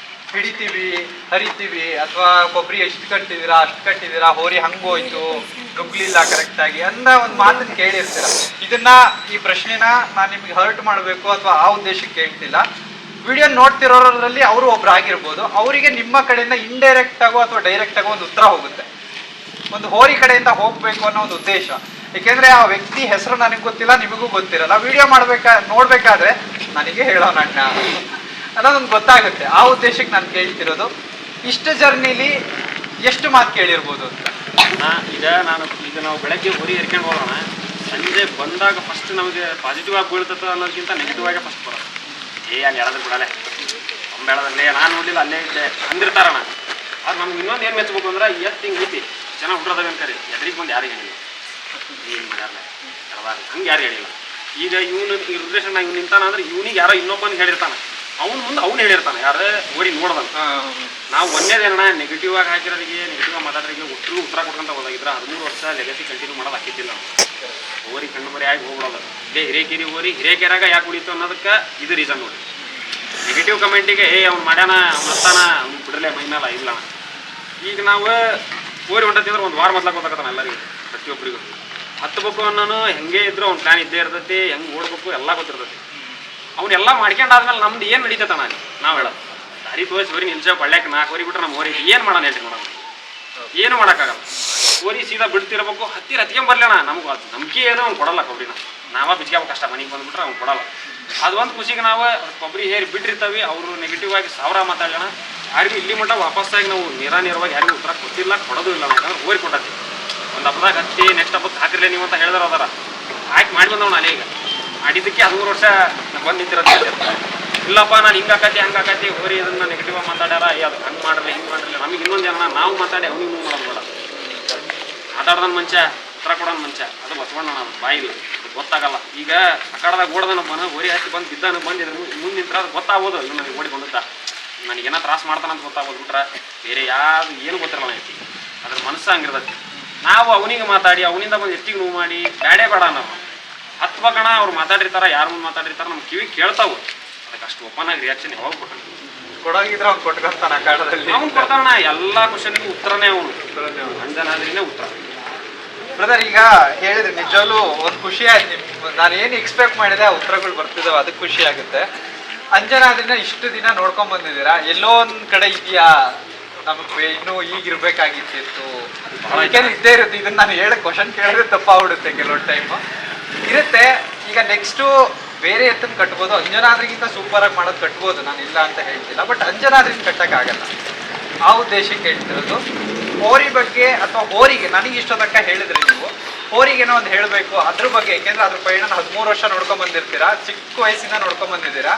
ಹಿಡಿತೀವಿ ಹರಿತೀವಿ ಅಥವಾ ಕೊಬ್ಬರಿ ಎಷ್ಟು ಕಟ್ಟಿದ್ದೀರಾ ಅಷ್ಟು ಕಟ್ಟಿದ್ದೀರಾ, ಹೋರಿ ಹಂಗೋಯ್ತು ನುಗ್ಲಿಲ್ಲ ಕರೆಕ್ಟಾಗಿ ಅಂದ ಒಂದು ಮಾತನ್ನ ಕೇಳಿರ್ತೀರ. ಇದನ್ನ ಈ ಪ್ರಶ್ನೆನ ನಾನು ನಿಮ್ಗೆ ಹರ್ಟ್ ಮಾಡಬೇಕು ಅಥವಾ ಆ ಉದ್ದೇಶಕ್ಕೆ ಕೇಳ್ತಿಲ್ಲ. ವಿಡಿಯೋ ನೋಡ್ತಿರೋರಲ್ಲಿ ಅವರು ಒಬ್ರು ಆಗಿರ್ಬೋದು, ಅವರಿಗೆ ನಿಮ್ಮ ಕಡೆಯಿಂದ ಇಂಡೈರೆಕ್ಟ್ ಆಗೋ ಅಥವಾ ಡೈರೆಕ್ಟ್ ಆಗೋ ಒಂದು ಉತ್ತರ ಹೋಗುತ್ತೆ. ಒಂದು ಹೋರಿ ಕಡೆಯಿಂದ ಹೋಗ್ಬೇಕು ಅನ್ನೋ ಒಂದು ಉದ್ದೇಶ. ಏಕೆಂದ್ರೆ ಆ ವ್ಯಕ್ತಿ ಹೆಸರು ನನಗೆ ಗೊತ್ತಿಲ್ಲ, ನಿಮಗೂ ಗೊತ್ತಿರಲ್ಲ. ವಿಡಿಯೋ ನೋಡ್ಬೇಕಾದ್ರೆ ನನಗೆ ಹೇಳೋಣ ಅಣ್ಣ ಅನ್ನೋದೊಂದು ಗೊತ್ತಾಗುತ್ತೆ. ಆ ಉದ್ದೇಶಕ್ಕೆ ನಾನು ಕೇಳ್ತಿರೋದು. ಇಷ್ಟು ಜರ್ನಿಲಿ ಎಷ್ಟು ಮಾತು ಕೇಳಿರ್ಬೋದು ಅಂತ. ಈಗ ನಾವು ಬೆಳಗ್ಗೆ ಹೋರಿ ಎರ್ಕೊಂಡು ಹೋಗೋಣ, ಸಂಜೆ ಬಂದಾಗ ಫಸ್ಟ್ ನಮಗೆ ಪಾಸಿಟಿವ್ ಆಗಿ ಬೀಳ್ತದೆ ಅನ್ನೋದಕ್ಕಿಂತ ನೆಗೆಟಿವ್ ಆಗಿ ಫಸ್ಟ್ ಬರೋದು. ಅಲ್ಲಿ ಹೇಳೋದು ಬಿಡಲೆ ಬೆಳದಲ್ಲೇ ನಾನು ನೋಡಲಿಲ್ಲ ಅಲ್ಲೇ ಇದ್ದೆ ಅಂದಿರ್ತಾರಣ. ಅದು ನಮ್ಗೆ ಇನ್ನೊಂದು ಏನು ಮೆಚ್ಚಬೇಕು ಅಂದ್ರೆ ಹಿಂಗೆ ಐತಿ ಚೆನ್ನಾಗಿ ಹುಡ್ರದವೆ ಅನ್ಕರಿ ಎದ್ರಿಗೆ ಬಂದು ಯಾರಿಗೆ ಹೇಳಿಲ್ಲ, ಏನು ಮಾಡ್ಯಾರಲ್ಲ ಕೆಳದಾಗ ಹಂಗೆ ಯಾರು ಹೇಳಿಲ್ಲ. ಈಗ ಇವನು ಈ ರುದ್ರೇಶನ್ ಇವ್ನು ನಿಂತಾನ ಅಂದ್ರೆ ಇವನಿಗೆ ಯಾರೋ ಇನ್ನೊಬ್ಬನಿಗೆ ಹೇಳಿರ್ತಾನೆ, ಅವ್ನು ಮುಂದೆ ಅವ್ನು ಹೇಳಿರ್ತಾನೆ ಯಾರೇ ಓಡಿ ನೋಡ್ದಂತ. ನಾವು ಒಂದೇದೇನ ನೆಗೆಟಿವ್ ಆಗಿ ಹಾಕಿರೋರಿಗೆ ನೆಗೆಟಿವ್ ಆಗಿ ಮಾತಾಡೋರಿಗೆ ಒಟ್ಟರು ಉತ್ತರ ಕೊಡ್ಕೊಂತ ಹೋದಾಗಿದ್ರೆ 13 ವರ್ಷ ಲೆಗಸಿ ಕಂಟಿನ್ಯೂ ಮಾಡೋದು ಹಾಕಿದ್ದಿಲ್ಲ ನಾವು. ಓರಿ ಕಣ್ಣು ಮರಿ ಆಗಿ ಹೋಗ್ಬಿಡೋದು. ಹಿರೇಕೆರೆ ಓರಿ ಹಿರೇಕೆರಾಗ ಯಾಕೆ ಉಳಿತು ಅನ್ನೋದಕ್ಕೆ ಇದು ರೀಸನ್ ನೋಡಿ. ನೆಗೆಟಿವ್ ಕಮೆಂಟಿಗೆ ಅವ್ನು ಮಾಡ್ಯಾನ ಅವ್ನು ಹತ್ತಾನ ಅವ್ನು ಬಿಡ್ರಲೇ ಮೈ ಮೇಲೆ ಇಲ್ಲ. ಈಗ ನಾವು ಓರಿ ಹೊಂಟತ್ತಿದ್ರೆ ಒಂದು ವಾರ ಮೊದ್ಲಾಗ ಗೊತ್ತಾಗತ್ತಾನ ಎಲ್ಲರಿಗೂ, ಪ್ರತಿಯೊಬ್ಬರಿಗೂ. ಹತ್ತಬೇಕು ಅನ್ನೋನು ಹೆಂಗೆ ಇದ್ರು ಅವ್ನು ಪ್ಲಾನ್ ಇದ್ದೇ ಇರ್ತೈತಿ, ಹೆಂಗೆ ಓಡ್ಬೇಕು ಎಲ್ಲ ಗೊತ್ತಿರ್ತೈತಿ. ಅವನ್ನೆಲ್ಲ ಮಾಡ್ಕೊಂಡಾದ್ಮೇಲೆ ನಮ್ದು ಏನು ನಡೀತೈತೆ ನಾನು ನಾವು ಹೇಳೋದು ದಾರಿ ತೋರಿಸಿ ಹೋರಿ ನಿಲ್ಸೋ ಬಳ್ಳ್ಯಾಕ 4 ಹೋರಿ ಬಿಟ್ರೆ ನಮ್ಮ ಹೋರಿ ಏನು ಮಾಡೋಣ ಹೇಳ್ರಿ ನೋಡೋಣ, ಏನು ಮಾಡೋಕ್ಕಾಗಲ್ಲ. ಹೋರಿ ಸೀದಾ ಬಿಡ್ತಿರ್ಬೇಕು, ಹತ್ತಿರ ಹತ್ಕೊಂಬರ್ಲಣ್ಣ. ನಮ್ಗೆ ಅದು ನಂಬಿಕೆ ಏನೋ ಅವ್ನು ಕೊಡಲ್ಲ ಕೊಬ್ಬರಿನ. ನಾವ ಬಿಚ್ಕೋಬೇಕು ಕಷ್ಟ, ಮನೆಗೆ ಬಂದ್ಬಿಟ್ರೆ ಅವ್ನು ಕೊಡಲ್ಲ. ಅದು ಒಂದು ಖುಷಿಗೆ ನಾವು ಕೊಬ್ಬರಿ ಹೇರಿ ಬಿಟ್ಟಿರ್ತೀವಿ. ಅವರು ನೆಗೆಟಿವ್ ಆಗಿ 1000 ಮಾತಾಡೋಣ, ಯಾರಿಗೂ ಇಲ್ಲಿ ಮಟ್ಟ ವಾಪಸ್ಸಾಗಿ ನಾವು ನೇರವಾಗಿ ಯಾರಿಗೂ ಉತ್ತರ ಕೊಟ್ಟಿಲ್ಲ, ಕೊಡೋದು ಇಲ್ಲ. ಯಾಕಂದ್ರೆ ಹೋರಿ ಕೊಟ್ಟತಿ ಒಂದು ಹಬ್ಬದಾಗ ಹತ್ತಿ ನೆಕ್ಸ್ಟ್ ಹಬ್ಬಕ್ಕೆ ಹಾಕಿರ್ಲಿ ನೀವು ಅಂತ ಹೇಳಿದಾರೆ. ಅದರ ಹಾಕಿ ಮಾಡಿ ಬಂದವನು ಅಲ್ಲೇ. ಈಗ ಮಾಡಿದ್ದಕ್ಕೆ 13 ವರ್ಷ ಬಂದು ನಿಂತಿರೋದು. ಇಲ್ಲಪ್ಪ ನಾನು ಹಿಂಗೆ ಆಕತಿ ಹಂಗೆ ಆಕತಿ ಹೋರಿ ಇದನ್ನ ನೆಗೆಟಿವ್ ಆಗಿ ಮಾತಾಡ್ಯಾರ, ಅದು ಹಂಗೆ ಮಾಡ್ರಿ ಹಿಂಗೆ ಮಾಡ್ರಿ. ನಮಗೆ ಇನ್ನೊಂದು ಜನ ನಾವು ಮಾತಾಡಿ ಅವ್ನಿಗೆ ನೀವು ಮಾಡೋದು ಬೇಡ. ಮಾತಾಡ್ದನ್ ಮನುಷ್ಯ ಉತ್ತರ ಕೊಡೋನ್ ಮನುಷ್ಯ, ಅದು ಬಸವಣ್ಣ ನಾವು ಬಾಯಿಲ್ಲ, ಅದು ಗೊತ್ತಾಗಲ್ಲ. ಈಗ ಅಕಾಡದಾಗ ಓಡದನಪ್ಪನ ಹೋರಿ ಹತ್ತಿ ಬಂದು ಬಿದ್ದಾನ, ಬಂದಿದ್ರೆ ಮುಂದೆ ನಿಂತ್ರ ಅದು ಗೊತ್ತಾಗ್ಬೋದು. ಇನ್ನು ನನಗೆ ಓಡಿಕೊಂಡಿದ್ದ ನನಗೇನೋ ತ್ರಾಸ ಮಾಡ್ತಾನಂತ ಗೊತ್ತಾಗ್ಬೋದು ಬಿಟ್ರೆ ಬೇರೆ ಯಾವುದು ಏನು ಗೊತ್ತಿರಲ್ಲ ಐತಿ. ಅದ್ರ ಮನಸ್ಸು ಹಂಗಿರ್ತೈತಿ. ನಾವು ಅವನಿಗೆ ಮಾತಾಡಿ ಅವನಿಂದ ಬಂದು ಎತ್ತಿಗೆ ನೋವು ಮಾಡಿ ಬ್ಯಾಡೇ ಬೇಡ ನಾವು 10 ಬಗಣ ಅವ್ರು ಮಾತಾಡಿರ್ತಾರ, ಯಾರು ಮುಂದೆ ಮಾತಾಡಿರ್ತಾರ, ನಮ್ಮ ಕಿವಿ ಕೇಳ್ತಾವು. ಅದಕ್ಕೆ ಅಷ್ಟು ಓಪನ್ ಆಗಿ ರಿಯಾಕ್ಷನ್ ಯಾವಾಗ ಕೊಟ್ಟ ಕೊಡೋಗಿದ್ರೆ ಅವ್ನು ಕೊಟ್ಕೊಂತಾನ ಅಕಾಡದಲ್ಲಿ. ಅವ್ನು ಕೊಡ್ತಾನ ಎಲ್ಲ ಕ್ವಶನ್ಗೂ ಉತ್ತರನೇ ಅವನು. ಅಂಜನಾದ್ರಿನೇ ಉತ್ತರ. ಬ್ರದರ್, ಈಗ ಹೇಳಿದ್ರೆ ನಿಜವಾಗ್ಲೂ ಒಂದು ಖುಷಿ ಆಯ್ತು. ನಿಮ್ಗೆ ನಾನು ಏನು ಎಕ್ಸ್ಪೆಕ್ಟ್ ಮಾಡಿದೆ ಆ ಉತ್ತರಗಳು ಬರ್ತಿದ್ದಾವೆ, ಅದಕ್ಕೆ ಖುಷಿ ಆಗುತ್ತೆ. ಅಂಜನಾದ್ರಿನ ಇಷ್ಟು ದಿನ ನೋಡ್ಕೊಂಡ್ ಬಂದಿದ್ದೀರಾ, ಎಲ್ಲೋ ಒಂದ್ ಕಡೆ ಇದೆಯಾ ನಮಗೆ ಇನ್ನೂ ಈಗಿರ್ಬೇಕಾಗಿತ್ತು? ಯಾಕೆಂದ್ರೆ ಇದ್ದೇ ಇರುತ್ತೆ. ಇದನ್ನ ನಾನು ಹೇಳಿ ಕ್ವಶನ್ ಕೇಳಿದ್ರೆ ತಪ್ಪಾಗ್ಬಿಡುತ್ತೆ ಕೆಲವೊಂದು ಟೈಮು ಇರುತ್ತೆ. ಈಗ ನೆಕ್ಸ್ಟು ಬೇರೆ ಎತ್ತನ್ನು ಕಟ್ಬೋದು, ಅಂಜನಾದ್ರಿಗಿಂತ ಸೂಪರಾಗಿ ಮಾಡೋದು ಕಟ್ಬೋದು, ನಾನು ಇಲ್ಲ ಅಂತ ಹೇಳ್ತಿಲ್ಲ. ಬಟ್ ಅಂಜನಾದ್ರಿನ ಕಟ್ಟಕ್ಕಾಗಲ್ಲ. ಆ ಉದ್ದೇಶಕ್ಕೆ ಹೇಳ್ತಿರೋದು. ಹೋರಿ ಬಗ್ಗೆ ಅಥವಾ ಹೋರಿಗೆ ನನಗೆ ಇಷ್ಟ ತನಕ ಹೇಳಿದ್ರೆ ನೀವು ಹೋರಿಗೇನೋ ಒಂದು ಹೇಳಬೇಕು ಅದ್ರ ಬಗ್ಗೆ. ಯಾಕೆಂದ್ರೆ ಅದ್ರ ಪೈನ 13 ವರ್ಷ ನೋಡ್ಕೊಂಡ್ ಬಂದಿರ್ತೀರಾ, ಚಿಕ್ಕ ವಯಸ್ಸಿಂದ ನೋಡ್ಕೊಂಡ್ ಬಂದಿದ್ದೀರಾ.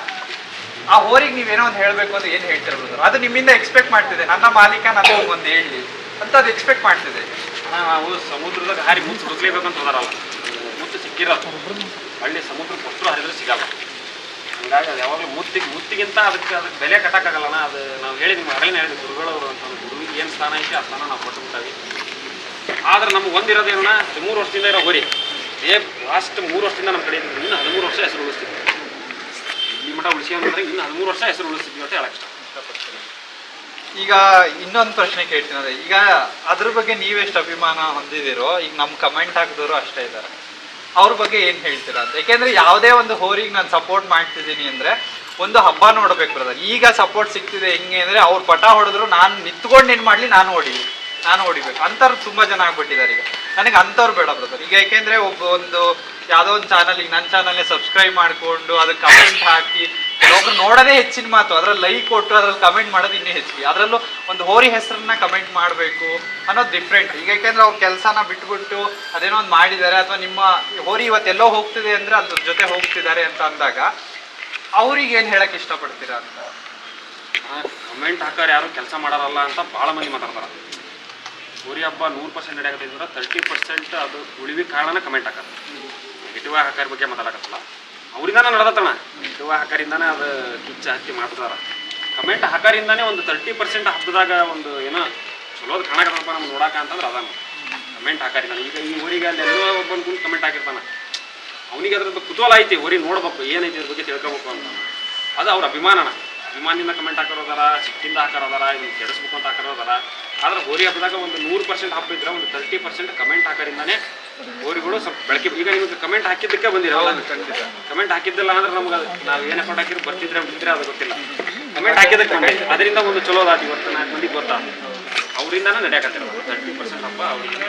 ಆ ಹೋರಿಗೆ ನೀವೇನೋ ಒಂದು ಹೇಳಬೇಕು ಅಂತ ಏನು ಹೇಳ್ತಿರ್ಬೋದು, ಅದು ನಿಮ್ಮಿಂದ ಎಕ್ಸ್ಪೆಕ್ಟ್ ಮಾಡ್ತಿದೆ. ನನ್ನ ಮಾಲೀಕ ನನಗೆ ಒಂದು ಹೇಳಿ ಅಂತ ಅದು ಎಕ್ಸ್ಪೆಕ್ಟ್ ಮಾಡ್ತಿದೆ. ನಾವು ಸಮುದ್ರದಾಗ ಹಾರಿ ಮುತ್ತು ಹುಡುಕ್ಲೇಬೇಕಂತ ಹೋದಾರಲ್ಲ, ಮುತ್ತು ಸಿಕ್ಕಿರಲ್ಲ. ಹಳ್ಳಿ ಸಮುದ್ರ ಕೊಟ್ಟರು ಹರಿದ್ರೆ ಸಿಗಲ್ಲ. ಹಂಗಾಗಿ ಅದು ಯಾವಾಗಲೂ ಮುತ್ತಿಗಿಂತ ಅದಕ್ಕೆ ಬೆಲೆ ಕಟ್ಟಕ್ಕಾಗಲ್ಲಣ್ಣ. ಅದು ನಾವು ಹೇಳಿದ್ವಿ, ಮಗಳೇನು ಹೇಳಿದ್ವಿ, ಗುರುಗಳವರು ಅಂತ. ಗುರುವಿಗೆ ಏನು ಸ್ಥಾನ ಐತಿ ಆ ಸ್ಥಾನ ನಾವು ಕೊಟ್ಟುಬಿಟ್ಟಾವಿ. ಆದ್ರೆ ನಮ್ಗೆ ಒಂದಿರೋದೇನ 13 ವರ್ಷದಿಂದ ಇರೋ ಹೋರಿ ಲಾಸ್ಟ್ 3 ವರ್ಷದಿಂದ ನಮ್ಮ ಕಡೆ ಇದ್ದಿದ್ದು. ಇನ್ನು 13 ವರ್ಷ ಹೆಸರು ಉಳಿಸ್ತೀವಿ. ಈ ಮಠ ಉಳಿಸಿ ಅಂದ್ರೆ ಇನ್ನು 13 ವರ್ಷ ಹೆಸರು ಉಳಿಸ್ತೀವಿ ಅಂತ ಹೇಳಕ್ ಇಷ್ಟಪಡ್ತೀನಿ. ಈಗ ಇನ್ನೊಂದು ಪ್ರಶ್ನೆ ಕೇಳ್ತೀನಿ. ಅದೇ ಈಗ ಅದ್ರ ಬಗ್ಗೆ ನೀವೆಷ್ಟು ಅಭಿಮಾನ ಹೊಂದಿದಿರೋ, ಈಗ ನಮ್ಮ ಕಮೆಂಟ್ ಹಾಕಿದವರು ಅಷ್ಟೇ ಇದ್ದಾರೆ, ಅವ್ರ ಬಗ್ಗೆ ಏನು ಹೇಳ್ತೀರಾ ಅಂತ. ಯಾಕೆಂದ್ರೆ ಯಾವುದೇ ಒಂದು ಹೋರಿಗೆ ನಾನು ಸಪೋರ್ಟ್ ಮಾಡ್ತಿದ್ದೀನಿ ಅಂದರೆ ಒಂದು ಹಬ್ಬ ನೋಡ್ಬೇಕು ಬ್ರದರ್. ಈಗ ಸಪೋರ್ಟ್ ಸಿಗ್ತಿದೆ ಹೆಂಗೆ ಅಂದರೆ ಅವ್ರು ಪಟ ಹೊಡೆದ್ರು ನಾನು ನಿಂತ್ಕೊಂಡು ಏನು ಮಾಡಲಿ, ನಾನು ಹೊಡಿಬೇಕು ಅಂಥವ್ರು ತುಂಬ ಜನ ಆಗ್ಬಿಟ್ಟಿದ್ದಾರೆ. ಈಗ ನನಗೆ ಅಂಥವ್ರು ಬೇಡ ಬ್ರದರ್. ಈಗ ಯಾಕೆಂದರೆ ಒಂದು ಯಾವುದೋ ಒಂದು ಚಾನಲ್, ಈಗ ನನ್ನ ಚಾನಲ್ನೇ ಸಬ್ಸ್ಕ್ರೈಬ್ ಮಾಡಿಕೊಂಡು ಅದಕ್ಕೆ ಕಮೆಂಟ್ ಹಾಕಿ, ಕೆಲವೊಬ್ರು ನೋಡೋದೇ ಹೆಚ್ಚಿನ ಮಾತು, ಅದ್ರಲ್ಲಿ ಲೈಕ್ ಕೊಟ್ಟು ಅದ್ರಲ್ಲಿ ಕಮೆಂಟ್ ಮಾಡೋದು ಇನ್ನೂ ಹೆಚ್ಚಿಗೆ. ಅದರಲ್ಲೂ ಒಂದು ಹೋರಿ ಹೆಸರನ್ನ ಕಮೆಂಟ್ ಮಾಡಬೇಕು ಅನ್ನೋದು ಡಿಫ್ರೆಂಟ್. ಈಗ ಯಾಕೆಂದ್ರೆ ಅವ್ರ ಕೆಲಸನ ಬಿಟ್ಬಿಟ್ಟು ಅದೇನೋ ಒಂದು ಮಾಡಿದ್ದಾರೆ, ಅಥವಾ ನಿಮ್ಮ ಹೋರಿ ಇವತ್ತೆಲ್ಲೋ ಹೋಗ್ತಿದೆ ಅಂದರೆ ಅದ್ರ ಜೊತೆ ಹೋಗ್ತಿದ್ದಾರೆ ಅಂತ ಅಂದಾಗ ಅವ್ರಿಗೆ ಏನು ಹೇಳಕ್ಕೆ ಇಷ್ಟಪಡ್ತೀರಾ ಅಂತ. ಕಮೆಂಟ್ ಹಾಕೋರು ಯಾರು ಕೆಲಸ ಮಾಡಾರಲ್ಲ ಅಂತ ಭಾಳ ಮಂದಿ ಮಾತಾಡ್ತಾರೆ. ಹೋರಿ ಹಬ್ಬ 100% ನಡೆಯಕತ್ತಿದ್ರೆ 30% ಅದು ಉಳಿವಿ ಕಾರಣನ ಕಮೆಂಟ್ ಹಾಕೋದು. ನೆಗೆಟಿವ್ ಹಾಕೋರ ಬಗ್ಗೆ ಮಾತಾಡಕತ್ತಲ್ಲ, ಅವರಿಂದಾನೇ ನಡೆದತ್ತಣ್ಣ. ನೆಗೆಟಿವ್ ಹಾಕೋರಿಂದಾನೇ ಅದು ಕಿಚ್ಚ ಹತ್ತಿ ಮಾಡ್ತಾರ. ಕಮೆಂಟ್ ಹಾಕೋರಿಂದಾನೇ ಒಂದು 30% ಹಬ್ಬದಾಗ ಒಂದು ಏನೋ ಚಲೋದು ಕಾಣಕತ್ತಪ್ಪ ನಮ್ಗೆ ನೋಡಾಕ ಅಂತಂದ್ರೆ ಅದಾನ ಕಮೆಂಟ್ ಹಾಕೋರಿಂದಾನೆ. ಈಗ ಈ ಊರಿಗೆ ಅಲ್ಲಿ ಎಲ್ಲೋ ಒಬ್ಬನ ಕುಂತು ಕಮೆಂಟ್ ಹಾಕಿರ್ತಾನೆ, ಅವನಿಗೆ ಅದ್ರದ್ದು ಕುತೂಹಲ ಐತಿ, ಊರಿಗೆ ನೋಡ್ಬೇಕು ಏನೈತಿ ಇದ್ರ ಬಗ್ಗೆ ತಿಳ್ಕೊಬೇಕು ಅಂತ. ಅದು ಅವ್ರ ಅಭಿಮಾನನ. ಅಭಿಮಾನದಿಂದ ಕಮೆಂಟ್ ಹಾಕೋದಾರ, ಸಿಟ್ಟಿಂದ ಹಾಕೋದಾರ, ಇದನ್ನು ಕೆಡಿಸ್ಬೇಕು ಅಂತ ಹಾಕೋದಾರ. ಆದ್ರೆ ಹೋರಿ ಹಬ್ಬದಾಗ ಒಂದು 100% ಹಬ್ಬ ಇದ್ರೆ ಒಂದು 30% ಕಮೆಂಟ್ ಹಾಕೋರಿಂದಾನೆ ಹೋರಿಗಳು ಸ್ವಲ್ಪ ಬೆಳಕಿ. ಈಗ ನಿಮ್ಗೆ ಕಮೆಂಟ್ ಹಾಕಿದ್ದಕ್ಕೆ ಬಂದಿರಲ್ಲ, ಕಮೆಂಟ್ ಹಾಕಿದ್ದಿಲ್ಲ ಅಂದ್ರೆ ನಮ್ಗೆ ನಾವು ಏನು ಎಫರ್ಟ್ ಹಾಕಿದ್ರೆ ಬರ್ತಿದ್ರೆ ಬಿದ್ದರೆ ಅದು ಗೊತ್ತಿಲ್ಲ. ಕಮೆಂಟ್ ಹಾಕಿದ್ದಕ್ಕೆ ಅದರಿಂದ ಒಂದು ಚಲೋದಾಗಿ ಇವತ್ತು 4 ಮಂದಿಗೆ ಗೊತ್ತಾ, ಅವರಿಂದಾನೇ ನಡೆಯಕತ್ತಿರೋದು 30% ಹಬ್ಬ ಅವರಿಂದ